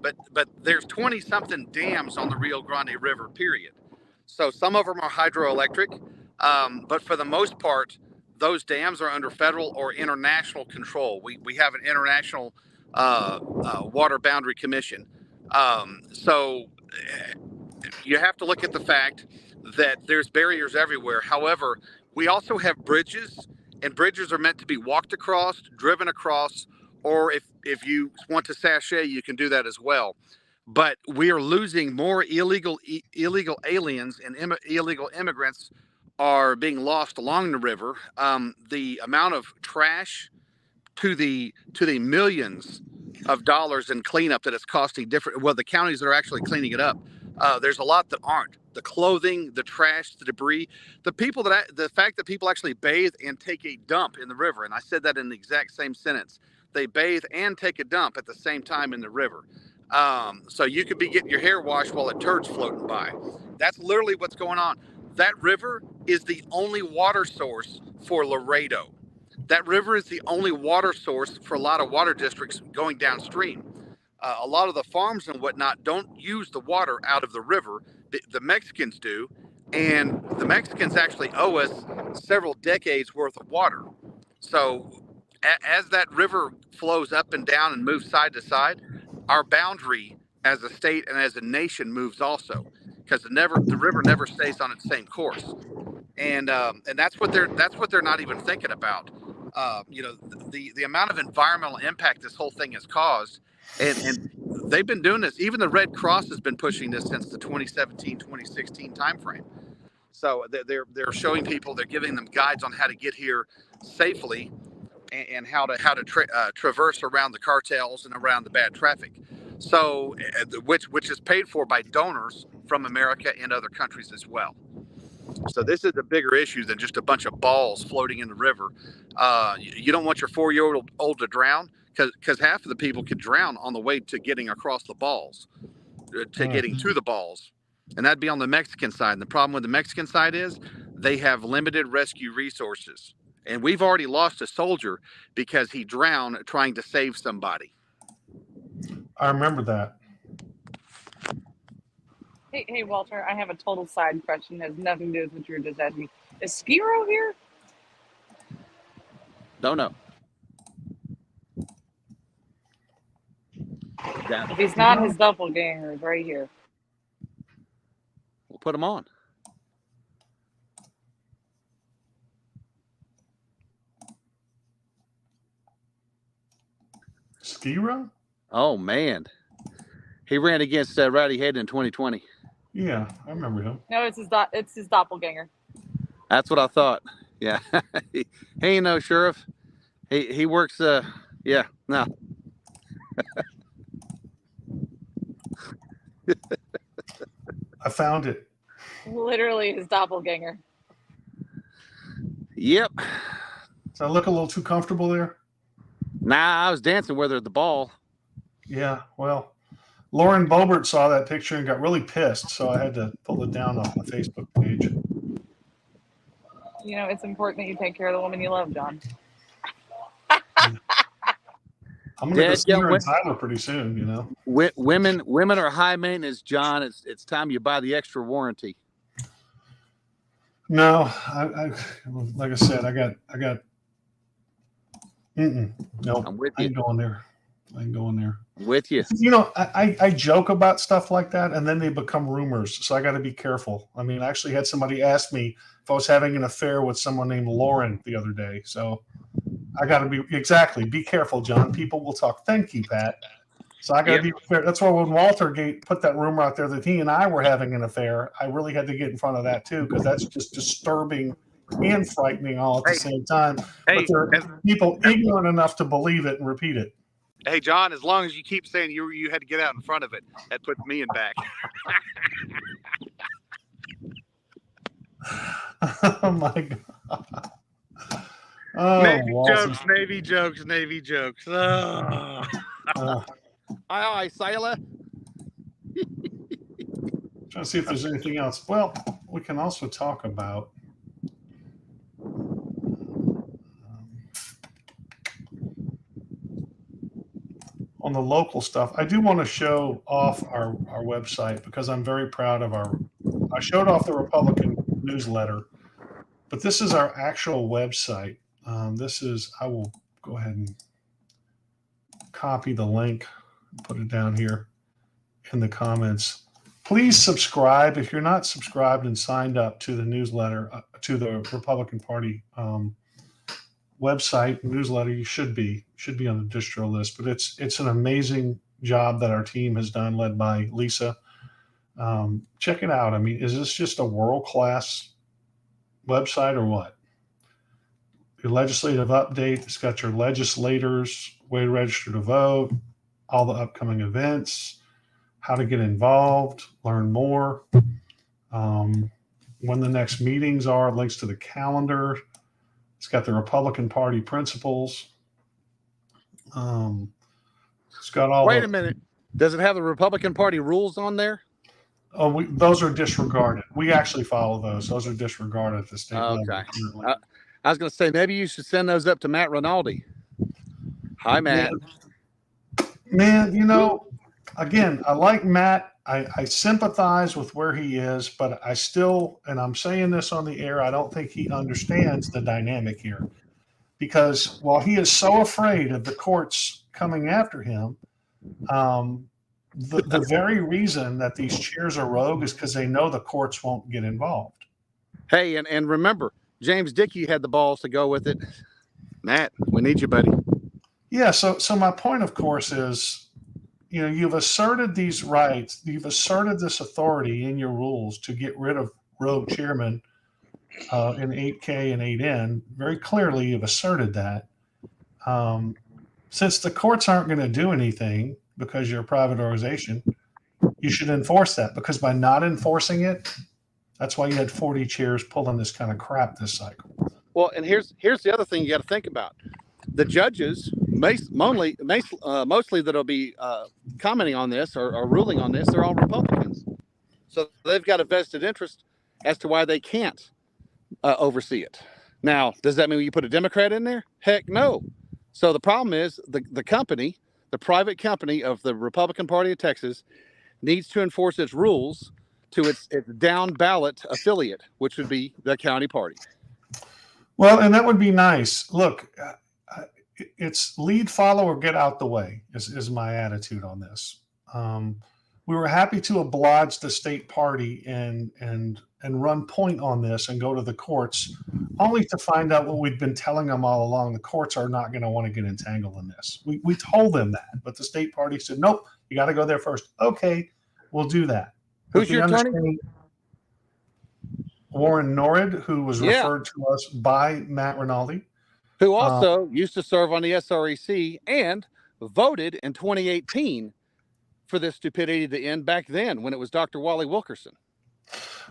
But there's 20-something dams on the Rio Grande River, period. So some of them are hydroelectric, but for the most part, those dams are under federal or international control. We have an international water boundary commission. So you have to look at the fact that there's barriers everywhere. However, we also have bridges, and bridges are meant to be walked across, driven across, or if you want to sachet, you can do that as well. But we are losing more illegal aliens and illegal immigrants are being lost along the river. The amount of trash to the millions of dollars in cleanup that it's costing the counties that are actually cleaning it up. There's a lot that aren't. The clothing, the trash, the debris, the fact that people actually bathe and take a dump in the river, and I said that in the exact same sentence. They bathe and take a dump at the same time in the river. So you could be getting your hair washed while a turd's floating by. That's literally what's going on. That river is the only water source for Laredo. That river is the only water source for a lot of water districts going downstream. A lot of the farms and whatnot don't use the water out of the river. The Mexicans do, and the Mexicans actually owe us several decades worth of water. So as that river flows up and down and moves side to side, our boundary as a state and as a nation moves also, because the river never stays on its same course. And that's what they're not even thinking about. The amount of environmental impact this whole thing has caused, and they've been doing this. Even the Red Cross has been pushing this since the 2017, 2016 timeframe. So they're showing people, they're giving them guides on how to get here safely, and how to traverse around the cartels and around the bad traffic. So which is paid for by donors from America and other countries as well. So this is a bigger issue than just a bunch of balls floating in the river. You don't want your 4-year-old to drown, because half of the people could drown on the way to getting across the balls, to getting to the balls. And that'd be on the Mexican side. And the problem with the Mexican side is they have limited rescue resources. And we've already lost a soldier because he drowned trying to save somebody. I remember that. Hey, Walter, I have a total side question. It has nothing to do with what you were just asking me. Is Skiro here? Don't know. If he's not, his doppelganger is right here. We'll put him on. Skiro? Oh, man. He ran against Rowdy Hayden in 2020. Yeah, I remember him. No, it's his doppelganger. That's what I thought. Yeah. He ain't no sheriff. He works, yeah, no. I found it. Literally his doppelganger. Yep. Does I look a little too comfortable there? Nah, I was dancing with her at the ball. Yeah, well, Lauren Boebert saw that picture and got really pissed, so I had to pull it down off my Facebook page. You know, it's important that you take care of the woman you love, John. I'm going to go see her in Tyler pretty soon, you know. Women are high maintenance, John. It's time you buy the extra warranty. No, I like I said, I got. No, I'm with you. I ain't going there. I'm with you. You know, I joke about stuff like that, and then they become rumors. So I got to be careful. I mean, I actually had somebody ask me if I was having an affair with someone named Lauren the other day. So I got to be careful, John. People will talk. Thank you, Pat. So I got to be fair. That's why when Walter put that rumor out there that he and I were having an affair, I really had to get in front of that too, because that's just disturbing and frightening all at the same time. But there are people ignorant enough to believe it and repeat it. Hey, John, as long as you keep saying you had to get out in front of it, that puts me in back. Oh, my God. Oh, Navy jokes. Oh. Aye, sailor. Trying to see if there's anything else. Well, we can also talk about on the local stuff. I do want to show off our website because I'm very proud of I showed off the Republican newsletter, but this is our actual website. I will go ahead and copy the link, put it down here in the comments. Please subscribe if you're not subscribed and signed up to the newsletter, to the Republican Party website newsletter, you should be on the distro list. But it's an amazing job that our team has done, led by Lisa. Check it out. I mean, is this just a world-class website or what? Your legislative update. It's got your legislators, way to register to vote, all the upcoming events, how to get involved, learn more, when the next meetings are, links to the calendar. It's got the Republican Party principles. It's got all. Wait a minute. Does it have the Republican Party rules on there? Oh, those are disregarded. We actually follow those. Those are disregarded at the state level. Okay. I was going to say, maybe you should send those up to Matt Rinaldi. Hi, Matt. Man, again, I like Matt. I sympathize with where he is, but I still, and I'm saying this on the air, I don't think he understands the dynamic here. Because while he is so afraid of the courts coming after him, the very reason that these chairs are rogue is because they know the courts won't get involved. Hey, and remember, James Dickey had the balls to go with it. Matt, we need you, buddy. Yeah, so my point, of course, is, you've asserted these rights, you've asserted this authority in your rules to get rid of rogue chairmen in 8K and 8N. Very clearly, you've asserted that. Since the courts aren't going to do anything because you're a private organization, you should enforce that, because by not enforcing it, that's why you had 40 chairs pulling this kind of crap this cycle. Well, and here's the other thing you got to think about. The judges, mostly that'll be commenting on this or ruling on this, they're all Republicans. So they've got a vested interest as to why they can't oversee it. Now, does that mean you put a Democrat in there? Heck no. So the problem is the company, the private company of the Republican Party of Texas, needs to enforce its rules to its down ballot affiliate, which would be the county party. Well, and that would be nice. Look, it's lead, follow, or get out the way is my attitude on this. We were happy to oblige the state party and run point on this and go to the courts, only to find out what we've been telling them all along. The courts are not going to want to get entangled in this. We told them that, but the state party said, nope, you got to go there first. Okay, we'll do that. Who's your attorney? Warren Norrid, who was referred to us by Matt Rinaldi. Who also used to serve on the SREC and voted in 2018 for this stupidity to end back then when it was Dr. Wally Wilkerson.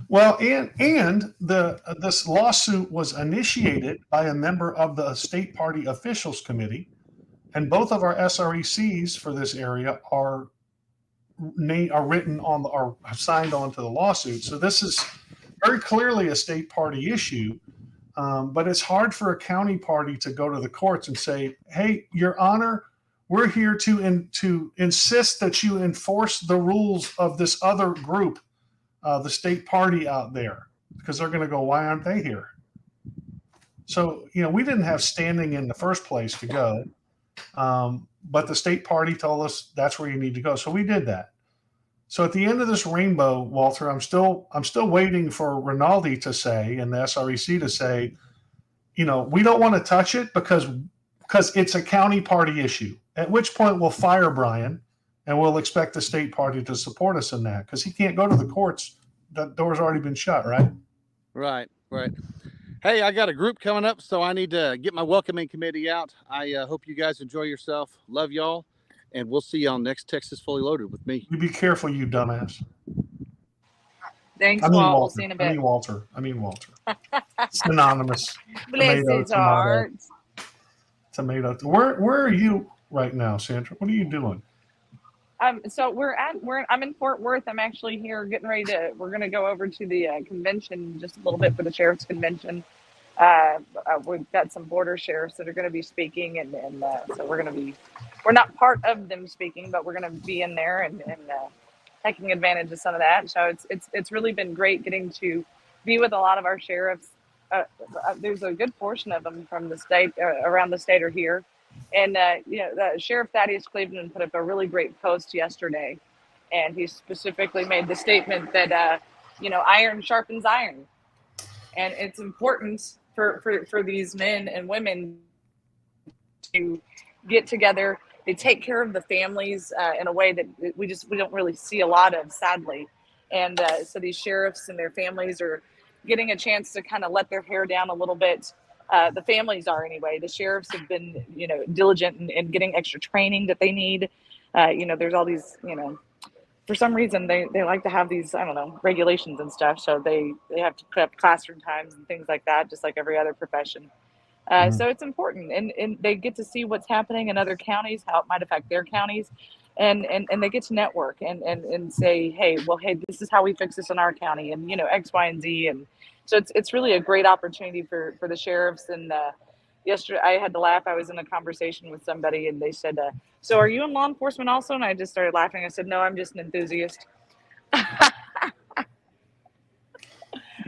Well, and this lawsuit was initiated by a member of the state party officials committee, and both of our SRECs for this area are written on or signed on to the lawsuit. So this is very clearly a state party issue. But it's hard for a county party to go to the courts and say, hey, Your Honor, we're here to insist that you enforce the rules of this other group, the state party out there, because they're going to go, why aren't they here? So, we didn't have standing in the first place to go. But the state party told us that's where you need to go. So we did that. So at the end of this rainbow, Walter, I'm still waiting for Rinaldi to say, and the SREC to say, we don't want to touch it because it's a county party issue. At which point we'll fire Brian, and we'll expect the state party to support us in that, because he can't go to the courts. That door's already been shut, right? Right. Hey, I got a group coming up, so I need to get my welcoming committee out. I hope you guys enjoy yourself. Love y'all. And we'll see you on next Texas Fully Loaded with me. You be careful, you dumbass. Thanks, I mean, Walt. Walter. We'll see you in a bit. I mean Walter. Synonymous. Bless his heart. Tomato. Where are you right now, Sandra? What are you doing? So I'm in Fort Worth. I'm actually here getting ready we're going to go over to the convention just a little bit for the sheriff's convention. We've got some border sheriffs that are going to be speaking, and so we're not part of them speaking, but we're going to be in there and taking advantage of some of that. So it's really been great getting to be with a lot of our sheriffs. There's a good portion of them from the state, around the state, are here. And Sheriff Thaddeus Cleveland put up a really great post yesterday, and he specifically made the statement that iron sharpens iron, and it's important for these men and women to get together. They take care of the families in a way that we don't really see a lot of, sadly. And so these sheriffs and their families are getting a chance to kind of let their hair down a little bit. The families are anyway. The sheriffs have been, diligent in getting extra training that they need. There's all these, for some reason they like to have these, I don't know, regulations and stuff. So they have to put up classroom times and things like that, just like every other profession. So it's important, and they get to see what's happening in other counties, how it might affect their counties, and they get to network and say, hey, this is how we fix this in our county, and X, Y, and Z, and so it's really a great opportunity for the sheriffs. And yesterday I had to laugh. I was in a conversation with somebody, and they said, "So are you in law enforcement also?" And I just started laughing. I said, "No, I'm just an enthusiast."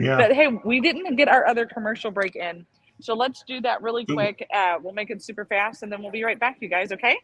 Yeah. But hey, we didn't get our other commercial break in. So let's do that really quick. We'll make it super fast, and then we'll be right back, you guys, okay?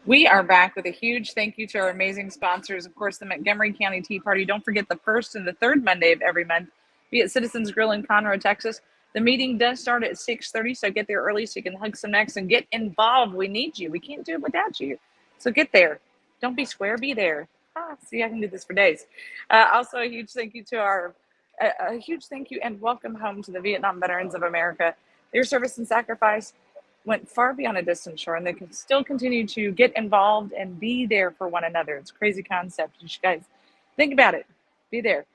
We are back with a huge thank you to our amazing sponsors. Of course, the Montgomery County Tea Party. Don't forget the first and the third Monday of every month. Be at Citizens Grill in Conroe, Texas. The meeting does start at 6:30, so get there early so you can hug some necks and get involved. We need you. We can't do it without you. So get there. Don't be square, be there. See, I can do this for days. Also, a huge thank you to a huge thank you and welcome home to the Vietnam Veterans of America. Their service and sacrifice went far beyond a distant shore, and they can still continue to get involved and be there for one another. It's a crazy concept. You guys think about it. Be there.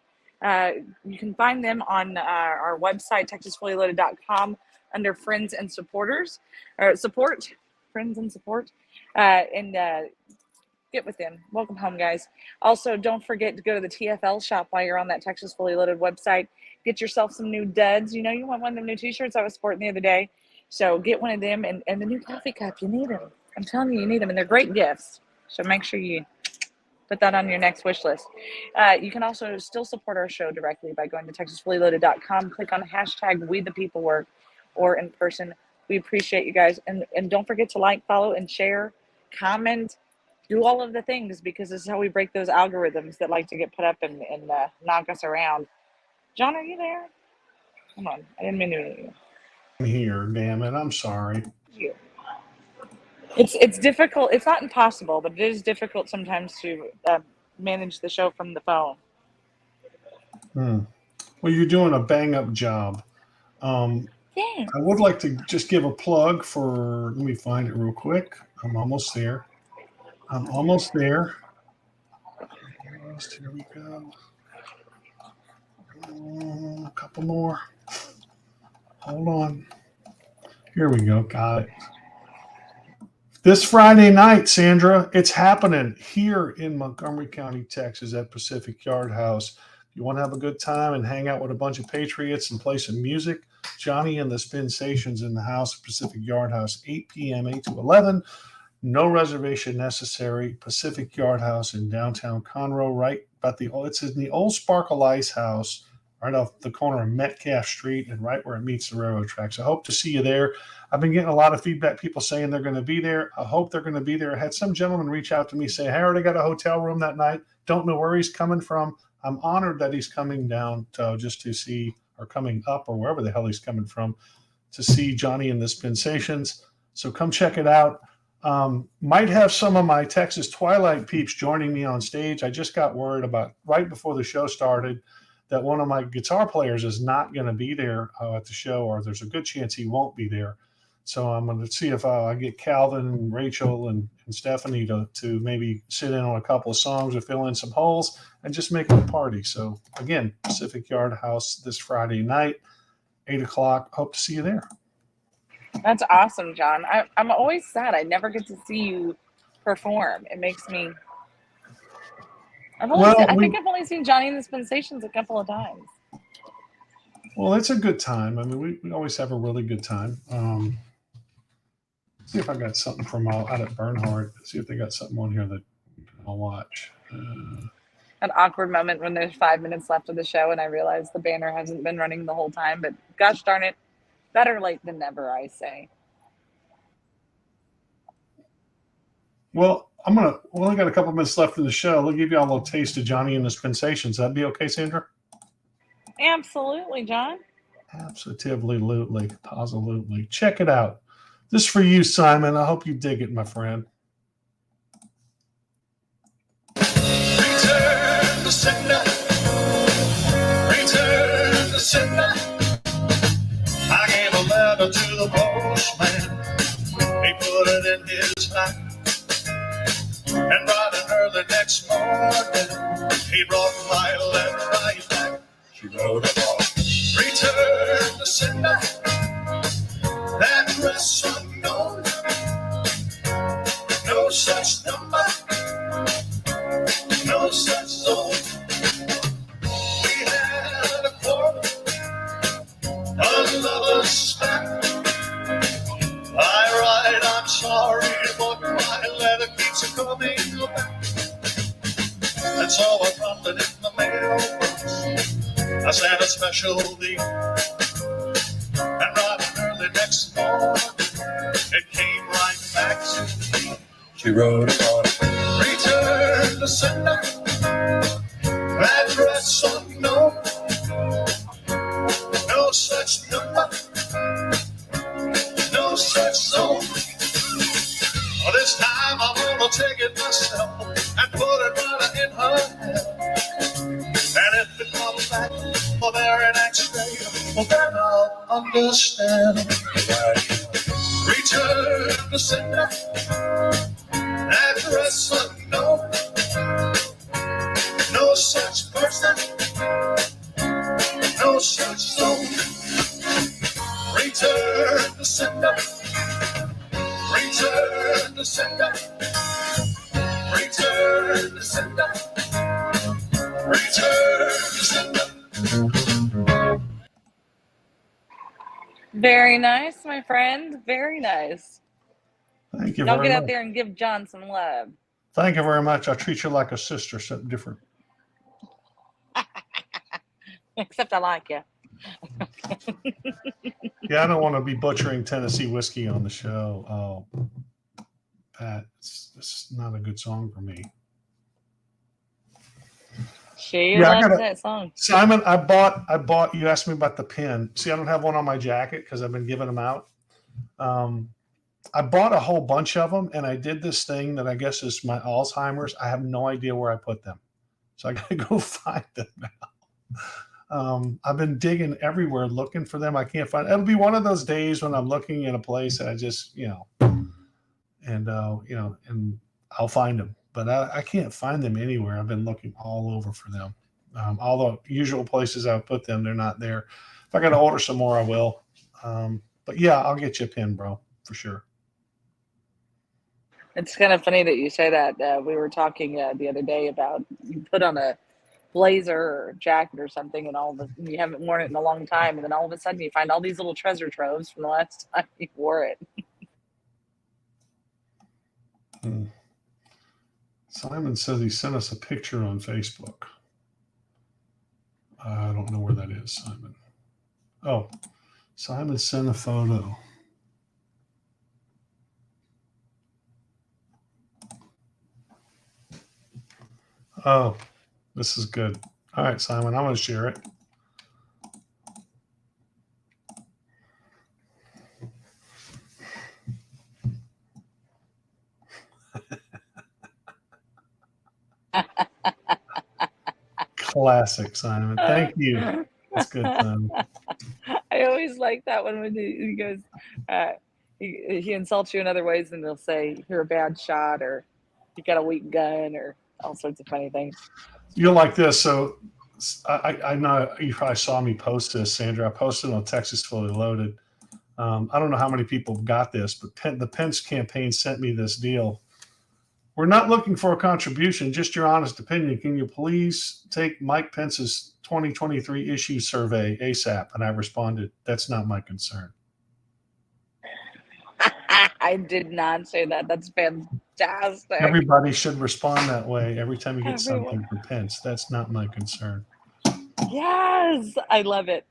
You can find them on our website, texasfullyloaded.com, under Friends and Supporters, or Support, Friends and Support, and get with them. Welcome home, guys. Also, don't forget to go to the TFL shop while you're on that Texas Fully Loaded website. Get yourself some new duds. You know, you want one of them new t-shirts I was sporting the other day. So get one of them, and the new coffee cup. You need them. I'm telling you, you need them, and they're great gifts. So make sure you put that on your next wish list. You can also still support our show directly by going to texasfullyloaded.com. Click on hashtag We the People Work or in person. We appreciate you guys. And don't forget to like, follow, and share, comment, do all of the things, because this is how we break those algorithms that like to get put up and knock us around. John, are you there? Come on. I didn't mean to mute you. I'm here, damn it. I'm sorry. It's difficult. It's not impossible, but it is difficult sometimes to manage the show from the phone. Well, you're doing a bang-up job. I would like to just give a plug for, let me find it real quick. I'm almost there. Here we go. A couple more. Hold on. Here we go. Got it. This Friday night, Sandra, it's happening here in Montgomery County, Texas at Pacific Yard House. If you want to have a good time and hang out with a bunch of patriots and play some music, Johnny and the Spinsations in the house at Pacific Yard House, 8 p.m., 8 to 11. No reservation necessary. Pacific Yard House in downtown Conroe, right? It's in the old Sparkle Ice House, right off the corner of Metcalf Street and right where it meets the railroad tracks. I hope to see you there. I've been getting a lot of feedback, people saying they're going to be there. I hope they're going to be there. I had some gentleman reach out to me, say, hey, I already got a hotel room that night. Don't know where he's coming from. I'm honored that he's coming down just to see, or coming up, or wherever the hell he's coming from, to see Johnny and the Spinsations. So come check it out. Might have some of my Texas Twilight peeps joining me on stage. I just got word about right before the show started that one of my guitar players is not going to be there at the show, or there's a good chance he won't be there. So I'm going to see if I get Calvin and Rachel and Stephanie to maybe sit in on a couple of songs or fill in some holes and just make it a party. So again, Pacific Yard House this Friday night, 8 o'clock. Hope to see you there. That's awesome, John. I'm always sad. I never get to see you perform. It makes me. I think I've only seen Johnny and the Spinsations a couple of times. Well, it's a good time. I mean, we always have a really good time. See if I got something from out at Bernhard. See if they got something on here that I'll watch. An awkward moment when there's 5 minutes left of the show and I realize the banner hasn't been running the whole time. But gosh darn it, better late than never, I say. Well, we only got a couple minutes left in the show. We'll give you all a little taste of Johnny and the Spinsations. That'd be okay, Sandra? Absolutely, John. Absolutely. Positively. Check it out. This is for you, Simon. I hope you dig it, my friend. Return to sender. Return to sender. I gave a letter to the postman. He put it in his hand. And bright and early next morning, he brought my letter right back. She wrote about return to sender. Address unknown. No such number. No such zone. We had a quarrel. A lover's spat. I write, I'm sorry, but my letter keeps coming back. And so I dropped it in the mailbox. I sent a special deal. And right early next morning, it came right back to me. She wrote upon it. Return to sender. Address unknown. No such number. No such zone. Well, this time I'm gonna take it myself and put it right in her hand. And if it comes back for their next day, well then I'll understand. Return to sender. Address unknown. No such person. No such zone. Return to sender. Return to sender. Return to sender. Return to sender. Very nice, my friend. Very nice. Thank you Y'all very get much. out there and give John some love. Thank you very much. I'll treat you like a sister, something different. Except I like you. Yeah, I don't want to be butchering Tennessee whiskey on the show. Oh, Pat, it's not a good song for me. She Yeah, I loves gotta- that song. Simon, I bought. You asked me about the pin. See, I don't have one on my jacket because I've been giving them out. I bought a whole bunch of them, and I did this thing that I guess is my Alzheimer's. I have no idea where I put them, so I gotta go find them now. I've been digging everywhere looking for them. I can't find. It'll be one of those days when I'm looking in a place and I just, and I'll find them. But I can't find them anywhere. I've been looking all over for them. All the usual places I put them, they're not there. If I got to order some more, I will. But yeah, I'll get you a pin, bro, for sure. It's kind of funny that you say that. We were talking the other day about you put on a blazer or jacket or something, and you haven't worn it in a long time, and then all of a sudden you find all these little treasure troves from the last time you wore it. Simon says he sent us a picture on Facebook. I don't know where that is, Simon. Oh, Simon sent a photo. Oh, this is good. All right, Simon, I'm going to share it. Classic, Simon. Thank you. That's good, Simon. I always like that one when he goes, he insults you in other ways, and he'll say you're a bad shot, or you got a weak gun, or all sorts of funny things. You'll like this. So I know you probably saw me post this, Sandra. I posted on Texas Fully Loaded. I don't know how many people got this, but the Pence campaign sent me this deal. We're not looking for a contribution, just your honest opinion. Can you please take Mike Pence's 2023 issue survey ASAP? And I responded, that's not my concern. I did not say that. That's fantastic. Everybody should respond that way every time you get something from Pence. That's not my concern. Yes, I love it.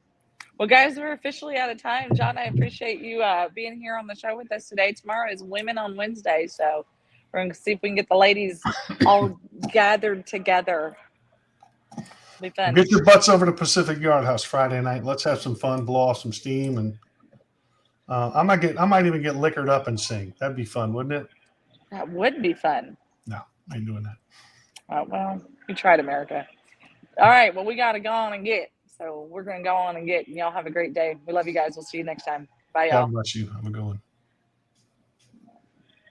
Well, guys, we're officially out of time. John, I appreciate you being here on the show with us today. Tomorrow is Women on Wednesday, so we're going to see if we can get the ladies all gathered together. It'll be fun. Get your butts over to Pacific Yard House Friday night. Let's have some fun, blow off some steam, and I might even get liquored up and sing. That'd be fun, wouldn't it? That would be fun. No, I ain't doing that. Well, you tried, America. All right, well, we got to go on and get. So we're going to go on and get. And y'all have a great day. We love you guys. We'll see you next time. Bye, y'all. God bless you. Have a good one.